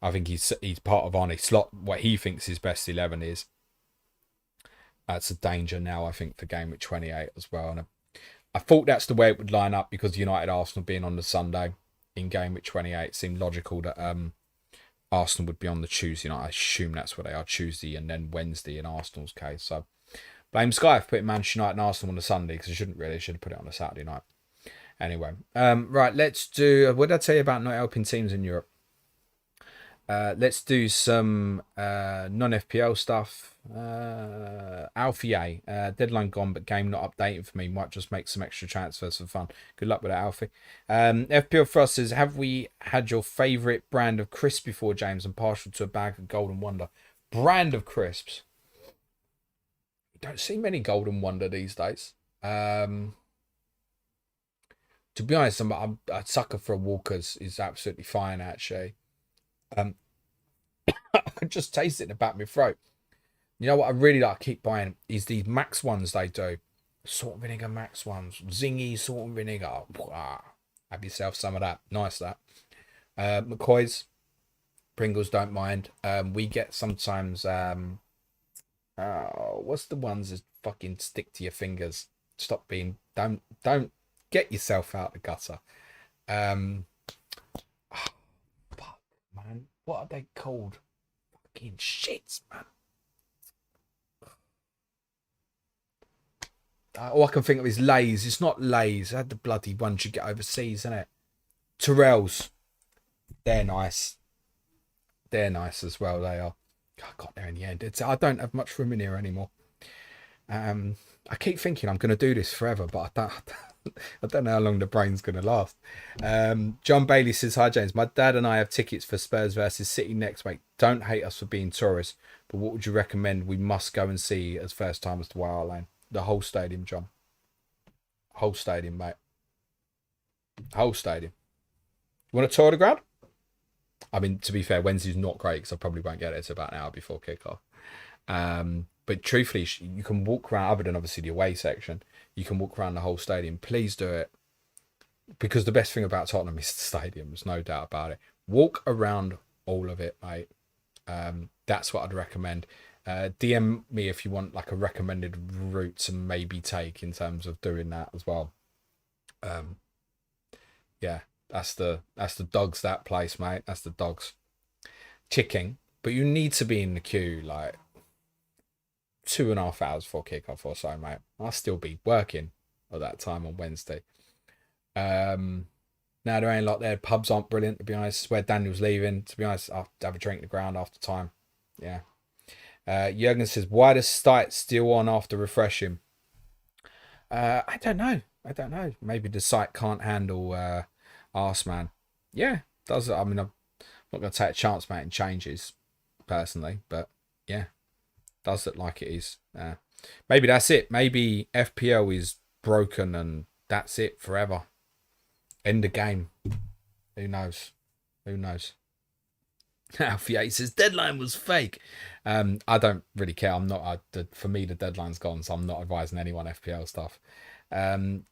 I think he's part of Arne Slot. What he thinks his best 11 is. That's a danger now, I think, for Gameweek28 as well. And I thought that's the way it would line up because United Arsenal being on the Sunday in Gameweek28, it seemed logical that Arsenal would be on the Tuesday night. I assume that's where they are, Tuesday and then Wednesday in Arsenal's case. So blame Sky for putting Manchester United and Arsenal on the Sunday because they shouldn't really. They should have put it on a Saturday night. Anyway, right, let's do... What did I tell you about not helping teams in Europe? Let's do some non-FPL stuff. Alfie A. Deadline gone, but game not updating for me. Might just make some extra transfers for fun. Good luck with that, Alfie. FPL Frost says, have we had your favourite brand of crisps before, James? I'm partial to a bag of Golden Wonder. Brand of crisps? You don't see many Golden Wonder these days. To be honest, I'm a sucker for a Walker's. Is absolutely fine, actually. I just taste it in the back of my throat. You know what I really like to keep buying is these Max ones they do. Salt and vinegar Max ones. Zingy salt and vinegar. Have yourself some of that. Nice that. McCoy's. Pringles don't mind. We get sometimes what's the ones that fucking stick to your fingers? Stop being don't get yourself out the gutter. Fuck, man. What are they called? Fucking shits, man. All I can think of is Lay's. It's not Lay's. I had the bloody ones you get overseas, isn't it? Tyrrell's. They're nice. They're nice as well. They are. I got there in the end. I don't have much room in here anymore. I keep thinking I'm going to do this forever, but I don't know how long the brain's going to last. John Bailey says, hi, James. My dad and I have tickets for Spurs versus City next week. Don't hate us for being tourists, but what would you recommend we must go and see as first timers to White Hart Lane? The whole stadium, John. Whole stadium, mate. Whole stadium. You want to tour the ground? I mean, to be fair, Wednesday's not great because I probably won't get it to about an hour before kickoff. But truthfully, you can walk around, other than obviously the away section, you can walk around the whole stadium. Please do it. Because the best thing about Tottenham is the stadium. There's no doubt about it. Walk around all of it, mate. That's what I'd recommend. DM me if you want like a recommended route to maybe take in terms of doing that as well. Yeah, that's the dogs, that place, mate. That's the dogs. Chicken. But you need to be in the queue like 2.5 hours before kickoff or so, mate. I'll still be working at that time on Wednesday. Now there ain't a lot there. Pubs aren't brilliant, to be honest. It's where Daniel's leaving. To be honest, I'll have a drink in the ground after time. Yeah. Jurgen says, why does Stite still on after refreshing? I don't know. Maybe the site can't handle Arseman. Yeah, does it? I mean, I'm not going to take a chance, mate, and changes personally, but yeah, does look like it is. Maybe that's it. Maybe FPL is broken and that's it forever. End the game. Who knows? Alfie 8 says deadline was fake. I don't really care. I'm not. For me, the deadline's gone, so I'm not advising anyone FPL stuff.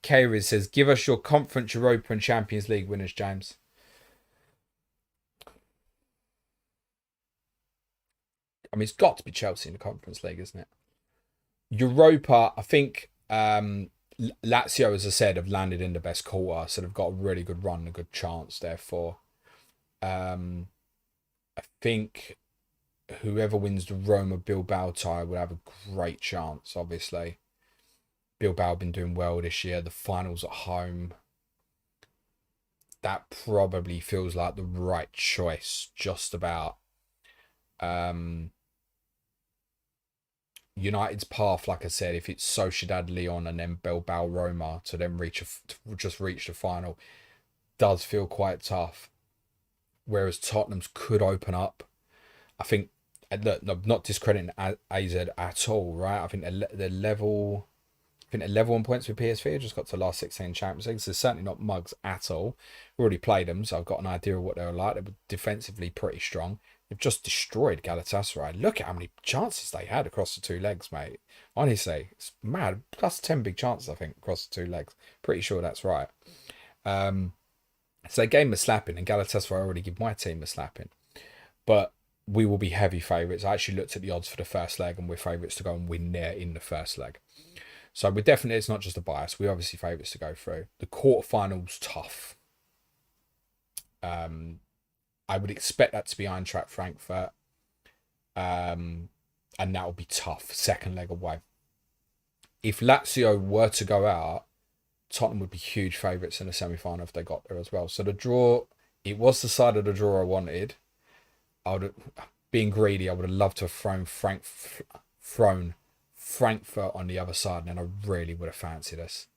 Kerry says, give us your Conference, Europa, and Champions League winners, James. I mean, it's got to be Chelsea in the Conference League, isn't it? Europa, I think Lazio, as I said, have landed in the best quarter, so they've got a really good run, a good chance, therefore. I think whoever wins the Roma Bilbao tie will have a great chance, obviously. Bilbao have been doing well this year. The finals at home. That probably feels like the right choice, just about. United's path, like I said, if it's Sociedad Leon and then Bilbao Roma to then just reach the final, does feel quite tough. Whereas Tottenham's could open up. I think, look, not discrediting AZ at all, right? I think they're level. I think they're level on points with PSV. Just got to the last 16 Champions League. So they're certainly not mugs at all. We already played them, so I've got an idea of what they were like. They were defensively pretty strong. They've just destroyed Galatasaray. Look at how many chances they had across the two legs, mate. Honestly, it's mad. Plus 10 big chances, I think, across the two legs. Pretty sure that's right. So they gave them a slapping, and Galatasaray already give my team a slapping. But we will be heavy favourites. I actually looked at the odds for the first leg, and we're favourites to go and win there in the first leg. So we're definitely, it's not just a bias. We're obviously favourites to go through. The quarterfinals, tough. I would expect that to be Eintracht Frankfurt. And that would be tough. Second leg away. If Lazio were to go out, Tottenham would be huge favourites in the semi-final if they got there as well. So the draw, it was the side of the draw I wanted. Being greedy, I would have loved to have thrown Frankfurt on the other side, and then I really would have fancied us.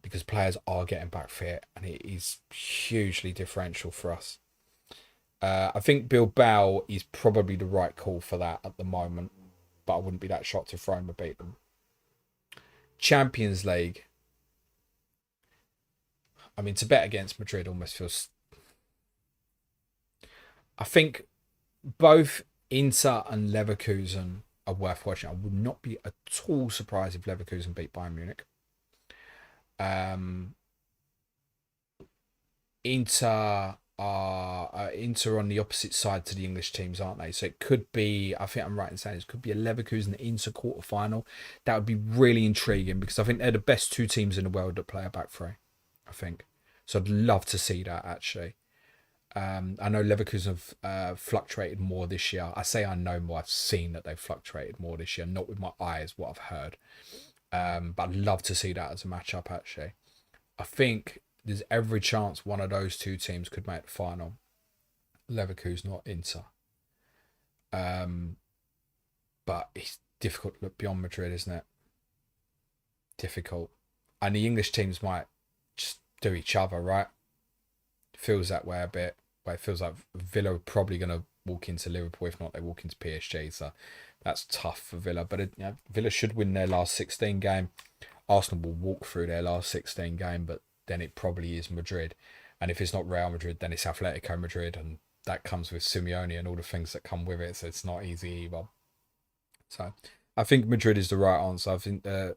Because players are getting back fit, and it is hugely differential for us. I think Bilbao is probably the right call for that at the moment, but I wouldn't be that shocked if Roma beat them. Champions League. I mean, to bet against Madrid almost feels... I think both Inter and Leverkusen are worth watching. I would not be at all surprised if Leverkusen beat Bayern Munich. Inter are on the opposite side to the English teams, aren't they? So it could be, I think I'm right in saying it could be a Leverkusen Inter quarterfinal. That would be really intriguing because I think they're the best two teams in the world that play a back three, I think. So I'd love to see that, actually. I know Leverkusen have fluctuated more this year. I say I know more. I've seen that they've fluctuated more this year, not with my eyes, what I've heard. But I'd love to see that as a matchup, actually. I think there's every chance one of those two teams could make the final. Leverkusen or Inter. But it's difficult to look beyond Madrid, isn't it? Difficult. And the English teams might just do each other, right? It feels that way a bit. But it feels like Villa are probably going to walk into Liverpool. If not, they walk into PSG. So that's tough for Villa. But Villa should win their last 16 game. Arsenal will walk through their last 16 game, but then it probably is Madrid. And if it's not Real Madrid, then it's Atletico Madrid. And that comes with Simeone and all the things that come with it. So it's not easy either. So I think Madrid is the right answer. I think the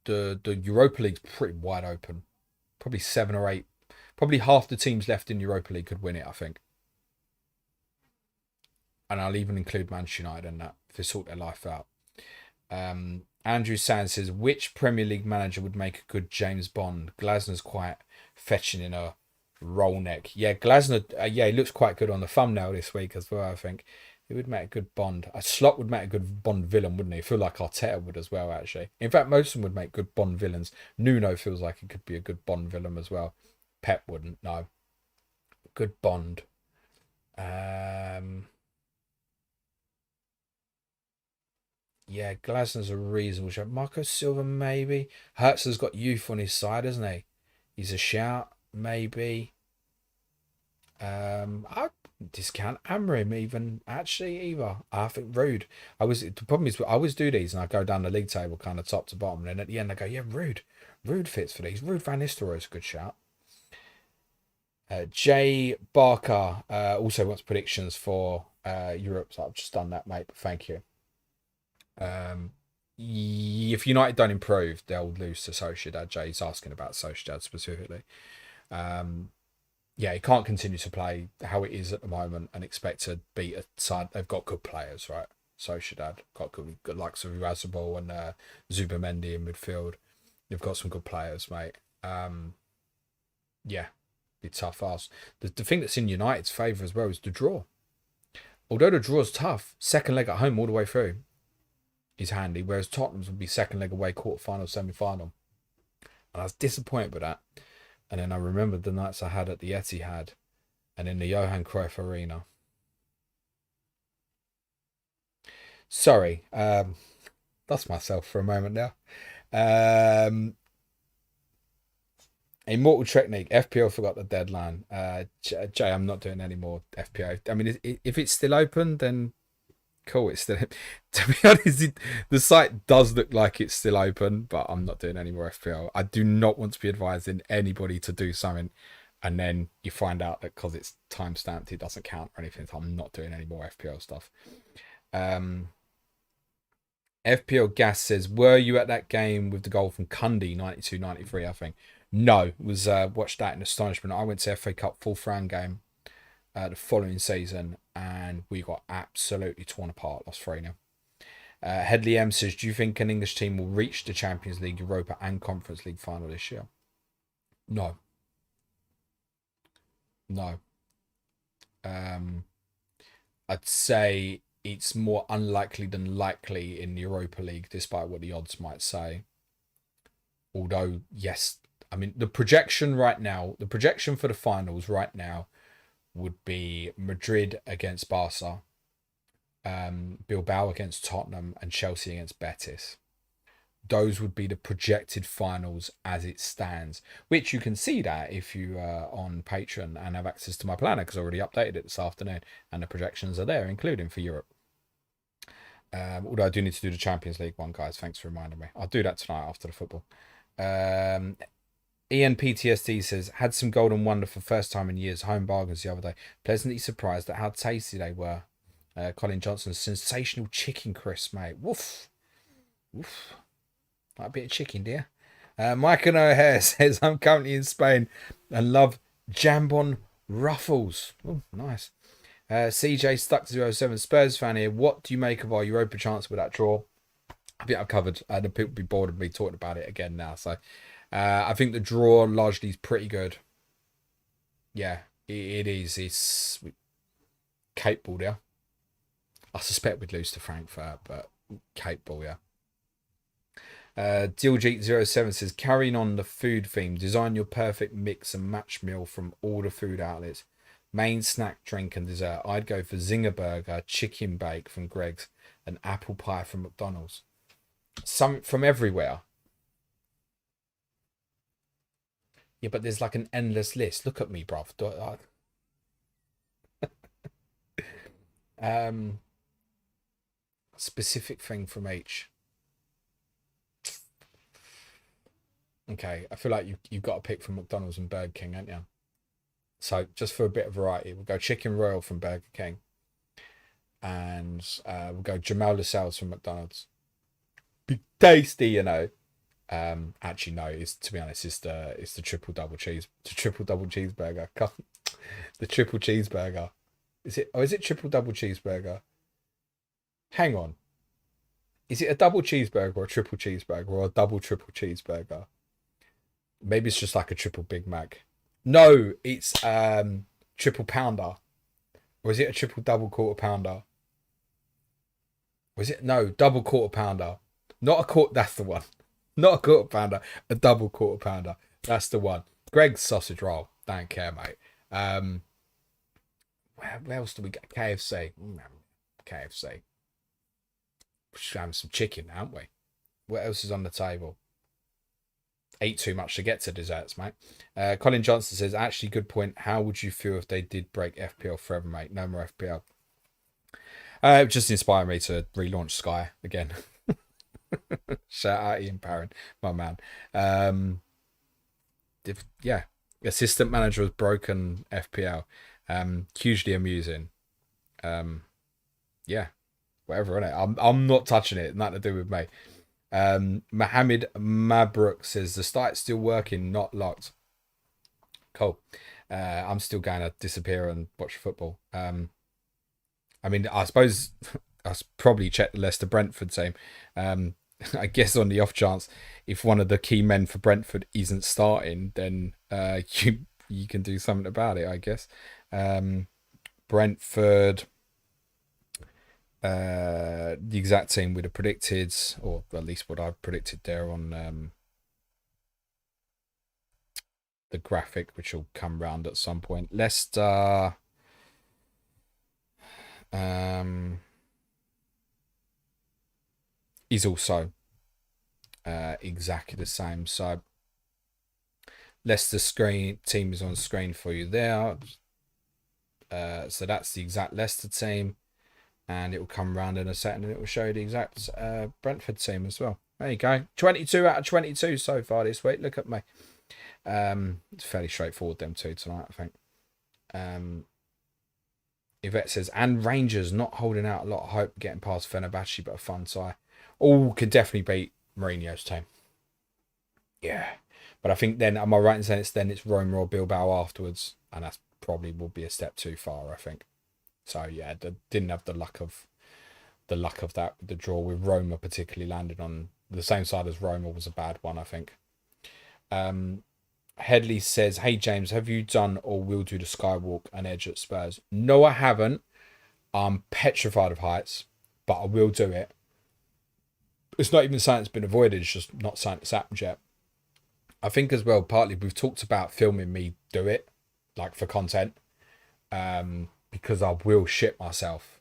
Europa League's pretty wide open. Probably 7 or 8. Probably half the teams left in Europa League could win it, I think. And I'll even include Manchester United in that if they sort their life out. Andrew Sands says, which Premier League manager would make a good James Bond? Glasner's quite fetching in a roll neck. Yeah, Glasner, he looks quite good on the thumbnail this week as well, I think. He would make a good Bond. A Slot would make a good Bond villain, wouldn't he? I feel like Arteta would as well, actually. In fact, most of them would make good Bond villains. Nuno feels like he could be a good Bond villain as well. Pep wouldn't, no. Good Bond. Yeah, Glasner's a reasonable shot. Marco Silva, maybe. Hertz has got youth on his side, hasn't he? He's a shout, maybe. I'd discount Amrim even, actually, either. I think Rude. The problem is I always do these and I go down the league table kind of top to bottom, and then at the end I go, yeah, Rude. Rude fits for these. Rude Van Nistelrooy is a good shout. Jay Barker also wants predictions for Europe, so I've just done that, mate, but thank you. If United don't improve, they'll lose to Sociedad. Jay's asking about Sociedad specifically. He can't continue to play how it is at the moment and expect to beat a side. They've got good players, right? Sociedad got good likes of Razabal and Zubamendi in midfield. They've got some good players, mate. Be tough ask. The thing that's in United's favour as well is the draw. Although the draw's tough, second leg at home all the way through is handy, whereas Tottenham's would be second leg away, quarter-final, semi-final. And I was disappointed with that. And then I remembered the nights I had at the Etihad and in the Johan Cruyff Arena. Sorry, lost myself for a moment now. Immortal Technique, FPL forgot the deadline. Jay, I'm not doing any more FPL. I mean, if it's still open, then cool. It's still, to be honest, the site does look like it's still open, but I'm not doing any more FPL. I do not want to be advising anybody to do something and then you find out that because it's time stamped, it doesn't count or anything. So I'm not doing any more FPL stuff. FPL Gas says, were you at that game with the goal from Cundy, 92-93, I think? No, was watched that in astonishment. I went to FA Cup 4th round game the following season and we got absolutely torn apart, lost 3-0. Headley M says, do you think an English team will reach the Champions League, Europa and Conference League final this year? No. I'd say it's more unlikely than likely in the Europa League, despite what the odds might say. Although, yes, I mean, the projection for the finals right now would be Madrid against Barca, Bilbao against Tottenham, and Chelsea against Betis. Those would be the projected finals as it stands, which you can see that if you are on Patreon and have access to my planner, because I already updated it this afternoon, and the projections are there, including for Europe. Although I do need to do the Champions League one, guys. Thanks for reminding me. I'll do that tonight after the football. Ian PTSD says, had some Golden Wonder for first time in years, home bargains the other day. Pleasantly surprised at how tasty they were. Colin Johnson's sensational chicken crisp, mate. Woof. Woof. Like a bit of chicken, dear. Michael O'Hare says, I'm currently in Spain and love jambon ruffles. Oh, nice. CJ Stuck 07 Spurs fan here. What do you make of our Europa chance with that draw? I think I've covered. The people will be bored of me talking about it again now. So I think the draw largely is pretty good. Yeah, it is. It's capable, yeah. I suspect we'd lose to Frankfurt, but capable, yeah. Diljeet07 says, carrying on the food theme, design your perfect mix and match meal from all the food outlets. Main snack, drink, and dessert. I'd go for Zinger Burger, chicken bake from Greg's, and apple pie from McDonald's. Some from everywhere. Yeah, but there's like an endless list. Look at me, bruv. Specific thing from each. Okay, I feel like you've got to pick from McDonald's and Burger King, ain't you? So just for a bit of variety, we'll go Chicken Royal from Burger King. And we'll go Jamal Lascelles from McDonald's. Be tasty, you know. Actually, no. It's, to be honest, it's the triple double cheeseburger. The triple cheeseburger. Is it? Oh, is it triple double cheeseburger? Hang on. Is it a double cheeseburger or a triple cheeseburger or a double triple cheeseburger? Maybe it's just like a triple Big Mac. No, it's triple pounder. Or is it a triple double quarter pounder? Was it? No, double quarter pounder. Not a quarter. That's the one. Not a quarter pounder. A double quarter pounder. That's the one. Greg's sausage roll. Don't care, mate. Where else do we get? KFC. KFC. We should have some chicken, aren't we? What else is on the table? Ate too much to get to desserts, mate. Colin Johnson says, actually, good point. How would you feel if they did break FPL forever, mate? No more FPL. It just inspired me to relaunch Sky again. Shout out Ian Parron, my man. Yeah, assistant manager was broken FPL. Hugely amusing. Yeah, whatever, innit? I'm not touching it. Nothing to do with me. Mohammed Mabruk says the site's still working, not locked. Cool. I'm still going to disappear and watch football. I mean, I suppose I probably check the Leicester Brentford team. I guess on the off chance, if one of the key men for Brentford isn't starting, then you can do something about it, I guess. Brentford, the exact team we'd have predicted, or at least what I've predicted there on the graphic, which will come round at some point. Leicester. Is also exactly the same. So Leicester team is on screen for you there. So that's the exact Leicester team, and it will come round in a second and it will show you the exact Brentford team as well. There you go. 22 out of 22 so far this week. Look at me. It's fairly straightforward, them two tonight, I think. Yvette says, and Rangers not holding out a lot of hope getting past Fenerbahce, but a fun side. All could definitely beat Mourinho's team. Yeah. But I think then, am I right in saying it's Roma or Bilbao afterwards? And that's probably will be a step too far, I think. So yeah, they didn't have the luck of that. The draw with Roma particularly landed on the same side as Roma was a bad one, I think. Headley says, hey James, have you done or will do the Skywalk and Edge at Spurs? No, I haven't. I'm petrified of heights, but I will do it. It's not even something that's been avoided, it's just not something that's happened yet. I think as well, partly we've talked about filming me do it, like for content, because I will shit myself.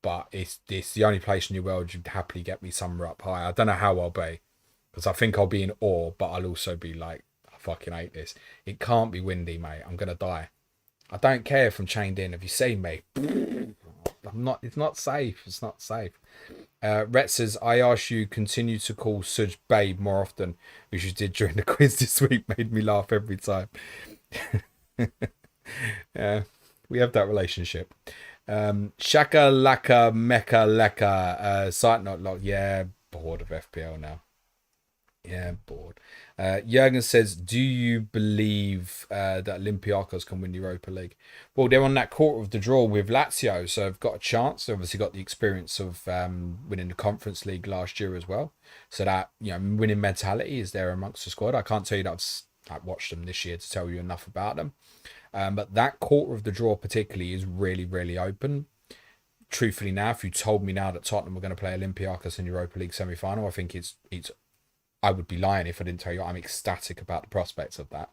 But it's the only place in the world you'd happily get me somewhere up high. I don't know how I'll be, because I think I'll be in awe, but I'll also be like, I fucking hate this. It can't be windy, mate. I'm going to die. I don't care if I'm chained in. Have you seen me? It's not safe. It's not safe. Rhett says, I ask you continue to call Suj babe more often, which you did during the quiz this week. Made me laugh every time. Yeah, we have that relationship. Shaka laka meka leka. Site not locked. Yeah, bored of FPL now. Yeah, bored. Jurgen says, do you believe that Olympiacos can win the Europa League? Well, they're on that quarter of the draw with Lazio, so they've got a chance. They've obviously got the experience of winning the Conference League last year as well. So that, winning mentality is there amongst the squad. I can't tell you that I've watched them this year to tell you enough about them. But that quarter of the draw particularly is really, really open. Truthfully now, if you told me now that Tottenham were going to play Olympiacos in Europa League semi-final, I think it's I would be lying if I didn't tell you I'm ecstatic about the prospects of that.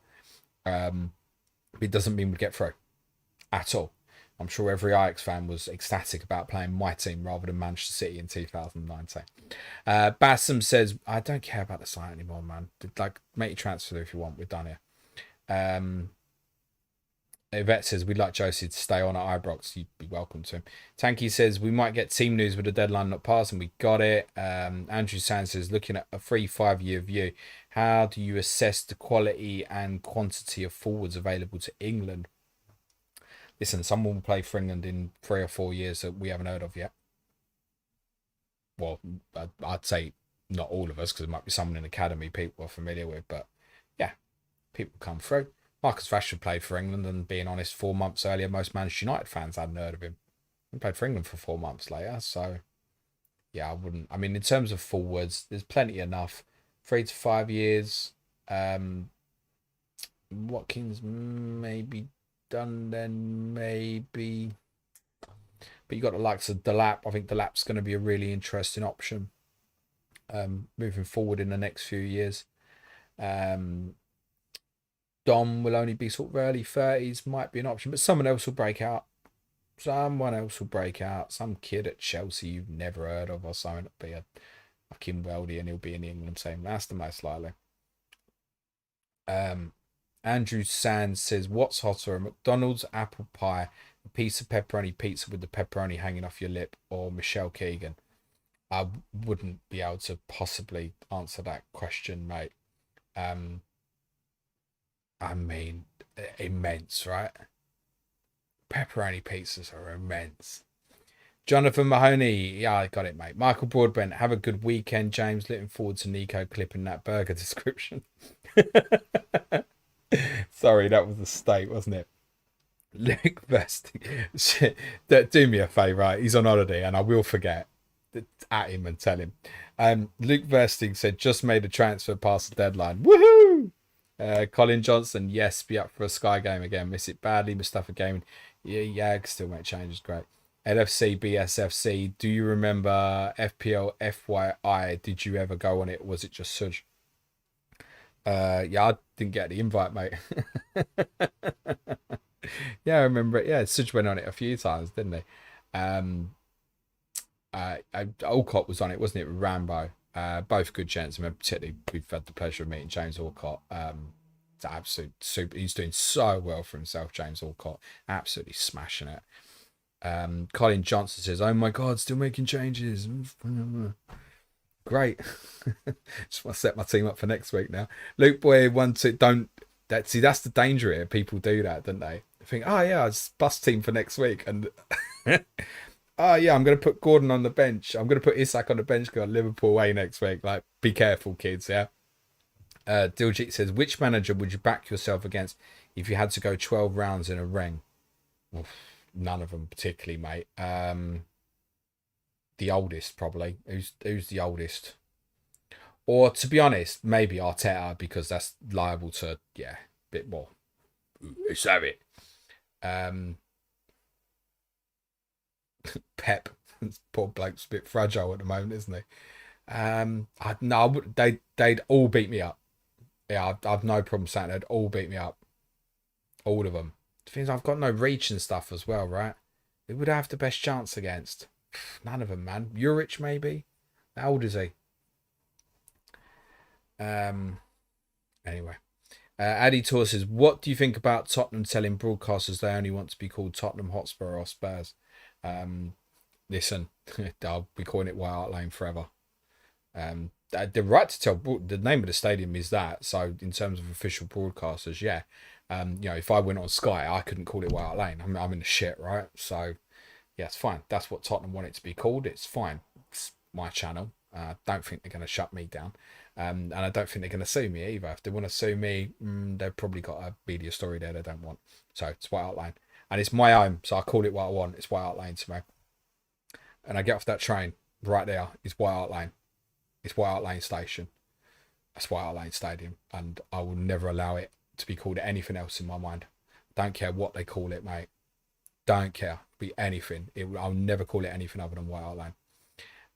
It doesn't mean we'd get through at all. I'm sure every Ajax fan was ecstatic about playing my team rather than Manchester City in 2019. Bassam says, I don't care about the site anymore, man. Like, make your transfer if you want. We're done here. Yvette says, we'd like Josie to stay on at Ibrox. You'd be welcome to him. Tanky says, we might get team news with the deadline not passing. We got it. Andrew Sands says, looking at a 3-5 year view, how do you assess the quality and quantity of forwards available to England? Listen, someone will play for England in 3 or 4 years that we haven't heard of yet. Well, I'd say not all of us, because there might be someone in the academy people are familiar with. But yeah, people come through. Marcus Rashford played for England, and being honest, 4 months earlier, most Manchester United fans hadn't heard of him. He played for England for 4 months later. So yeah, I wouldn't. I mean, in terms of forwards, there's plenty enough. 3 to 5 years. Watkins maybe done then, maybe. But you got the likes of Delap. I think Delap's going to be a really interesting option moving forward in the next few years. Dom will only be sort of early 30s, might be an option, but someone else will break out. Someone else will break out. Some kid at Chelsea you've never heard of or something. It'll be a fucking weldie and he'll be in the England team. That's the most likely. Andrew Sands says, what's hotter, a McDonald's apple pie, a piece of pepperoni pizza with the pepperoni hanging off your lip, or Michelle Keegan? I wouldn't be able to possibly answer that question, mate. I mean, immense, right? Pepperoni pizzas are immense. Jonathan Mahoney, yeah, I got it, mate. Michael Broadbent, have a good weekend, James. Looking forward to Nico clipping that burger description. Sorry, that was a state, wasn't it? Luke Versting, do me a favour, right? He's on holiday and I will forget. At him and tell him. Luke Versting said, just made a transfer past the deadline. Woohoo! Colin Johnson, yes, be up for a Sky game again. Miss it badly. Mustafa Gaming, yeah, still make changes. Great. LFC BSFC, do you remember FPL FYI? Did you ever go on it? Or was it just Suj? Yeah, I didn't get the invite, mate. Yeah, I remember it. Yeah, Suj went on it a few times, didn't he? Alcott was on it, wasn't it? With Rambo. Both good gentlemen. Particularly, we've had the pleasure of meeting James Alcott. It's absolute super. He's doing so well for himself, James Alcott. Absolutely smashing it. Colin Johnson says, "Oh my God, still making changes." Great. Just want to set my team up for next week now. Luke Boy, 1-2. Don't. That's the danger here. People do that, don't they? They think, oh yeah, I'll just bust team for next week, and oh yeah, I'm going to put Gordon on the bench. I'm going to put Isak on the bench because Liverpool away next week. Like, be careful, kids. Yeah. Diljit says, which manager would you back yourself against if you had to go 12 rounds in a ring? Well, none of them particularly, mate. The oldest probably. Who's the oldest? Or to be honest, maybe Arteta, because that's liable to a bit more. Let's have it. Pep, poor bloke's a bit fragile at the moment, isn't he? No, they'd all beat me up. Yeah, I've no problem saying they'd all beat me up. All of them. The thing is, I've got no reach and stuff as well, right? Who would I have the best chance against? None of them, man. Juric, maybe? How old is he? Anyway. Addy Tour says, what do you think about Tottenham telling broadcasters they only want to be called Tottenham Hotspur or Spurs? Listen, I'll be calling it White Hart Lane forever. The right to tell, the name of the stadium is that. So in terms of official broadcasters, yeah. If I went on Sky, I couldn't call it White Hart Lane. I'm in the shit, right? So yeah, it's fine. That's what Tottenham want it to be called. It's fine. It's my channel. I don't think they're going to shut me down. And I don't think they're going to sue me either. If they want to sue me, they've probably got a media story there they don't want. So it's White Hart Lane. And it's my home, so I call it what I want. It's White Hart Lane to me. And I get off that train, right there is White Hart Lane. It's White Hart Lane Station. That's White Hart Lane Stadium. And I will never allow it to be called anything else in my mind. Don't care what they call it, mate. Don't care. Be anything. I'll never call it anything other than White Hart Lane.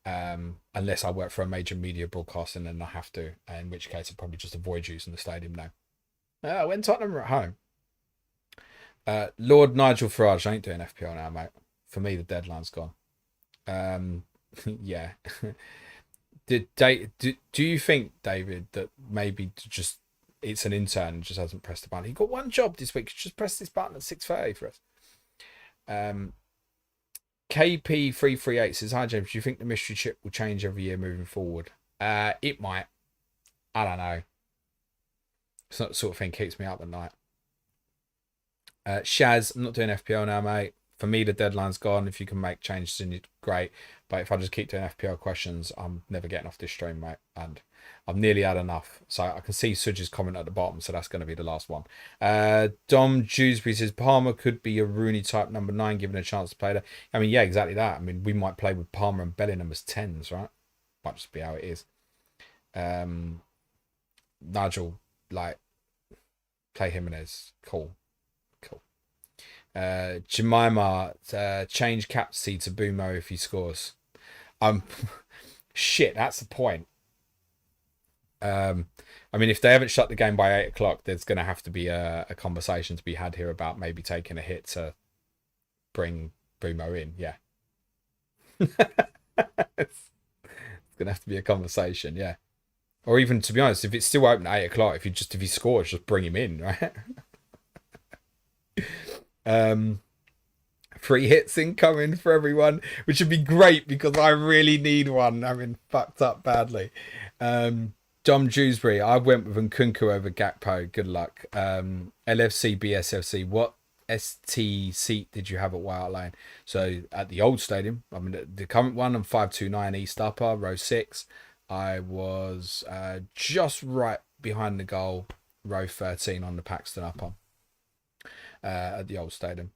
unless I work for a major media broadcaster and then I have to, in which case I'd probably just avoid using the stadium now. When Tottenham are at home. Lord Nigel Farage, I ain't doing FPL now, mate. For me, the deadline's gone. Yeah. Do you think, David, that maybe just it's an intern and just hasn't pressed the button? He got one job this week. Just press this button at 6:30 for us. KP338 says, hi James, do you think the mystery chip will change every year moving forward? It might. I don't know. It's not the sort of thing that keeps me up at night. Shaz, I'm not doing FPL now, mate. For me, the deadline's gone. If you can make changes in it, great. But if I just keep doing FPL questions, I'm never getting off this stream, mate. And I've nearly had enough. So I can see Sudge's comment at the bottom, so that's going to be the last one. Dom Dewsbury says, Palmer could be a Rooney type number 9, given a chance to play there. I mean, yeah, exactly that. I mean, we might play with Palmer and Bellingham as 10s, right? Might just be how it is. Nigel, like, play Jimenez. Cool. Jemima, change captaincy to Boomo if he scores. Shit, that's the point. I mean, if they haven't shut the game by 8 o'clock, there's going to have to be a conversation to be had here about maybe taking a hit to bring Boomo in. Yeah. It's going to have to be a conversation, yeah. Or even, to be honest, if it's still open at 8 o'clock, if he scores, just bring him in, right? 3 hits incoming for everyone, which would be great because I really need one. I've been fucked up badly. Dom Dewsbury, I went with Nkunku over Gakpo. Good luck. LFC BSFC, what ST seat did you have at White Hart Lane? So at the old stadium, I mean the current one, I'm 529 East Upper, row 6. I was just right behind the goal, row 13 on the Paxton Upper. At the old stadium.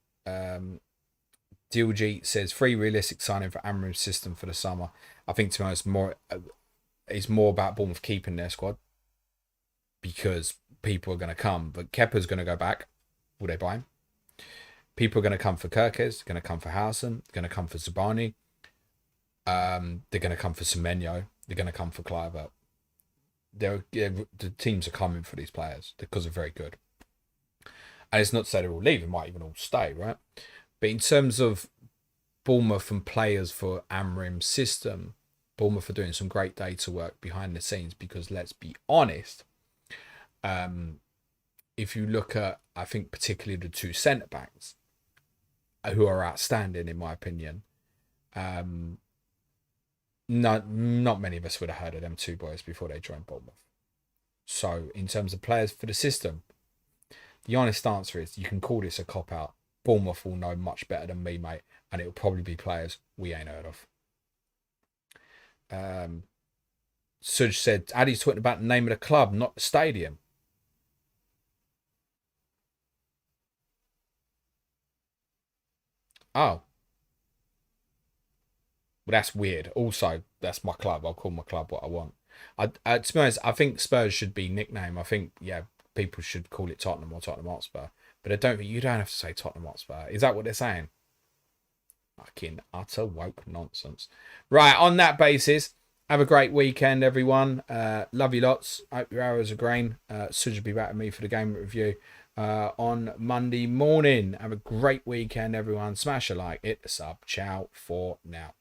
DLG says, free realistic signing for Amram's system for the summer. I think, to be honest, it's more about Bournemouth keeping their squad because people are going to come. But Kepa's going to go back. Will they buy him? People are going to come for Kirkes. They're going to come for Howson. They're going to come for Zabani. They're going to come for Semenyo. They're going to come for Kluivert. The teams are coming for these players because they're very good. And it's not to say they're all leaving, might even all stay, right? But in terms of Bournemouth and players for Amram's system, Bournemouth are doing some great data work behind the scenes because, let's be honest, if you look at, I think, particularly the 2 centre-backs, who are outstanding, in my opinion, not many of us would have heard of them 2 boys before they joined Bournemouth. So, in terms of players for the system, the honest answer is you can call this a cop-out. Bournemouth will know much better than me, mate, and it'll probably be players we ain't heard of. Sudge said, Addy's talking about the name of the club, not the stadium. Oh. Well, that's weird. Also, that's my club. I'll call my club what I want. To be honest, I think Spurs should be nickname. I think, yeah, people should call it Tottenham or Tottenham Hotspur. But you don't have to say Tottenham Hotspur. Is that what they're saying? Fucking utter woke nonsense. Right, on that basis, have a great weekend, everyone. Love you lots. Hope your hours are grain. Suj will be back with me for the game review on Monday morning. Have a great weekend, everyone. Smash a like, hit the sub. Ciao for now.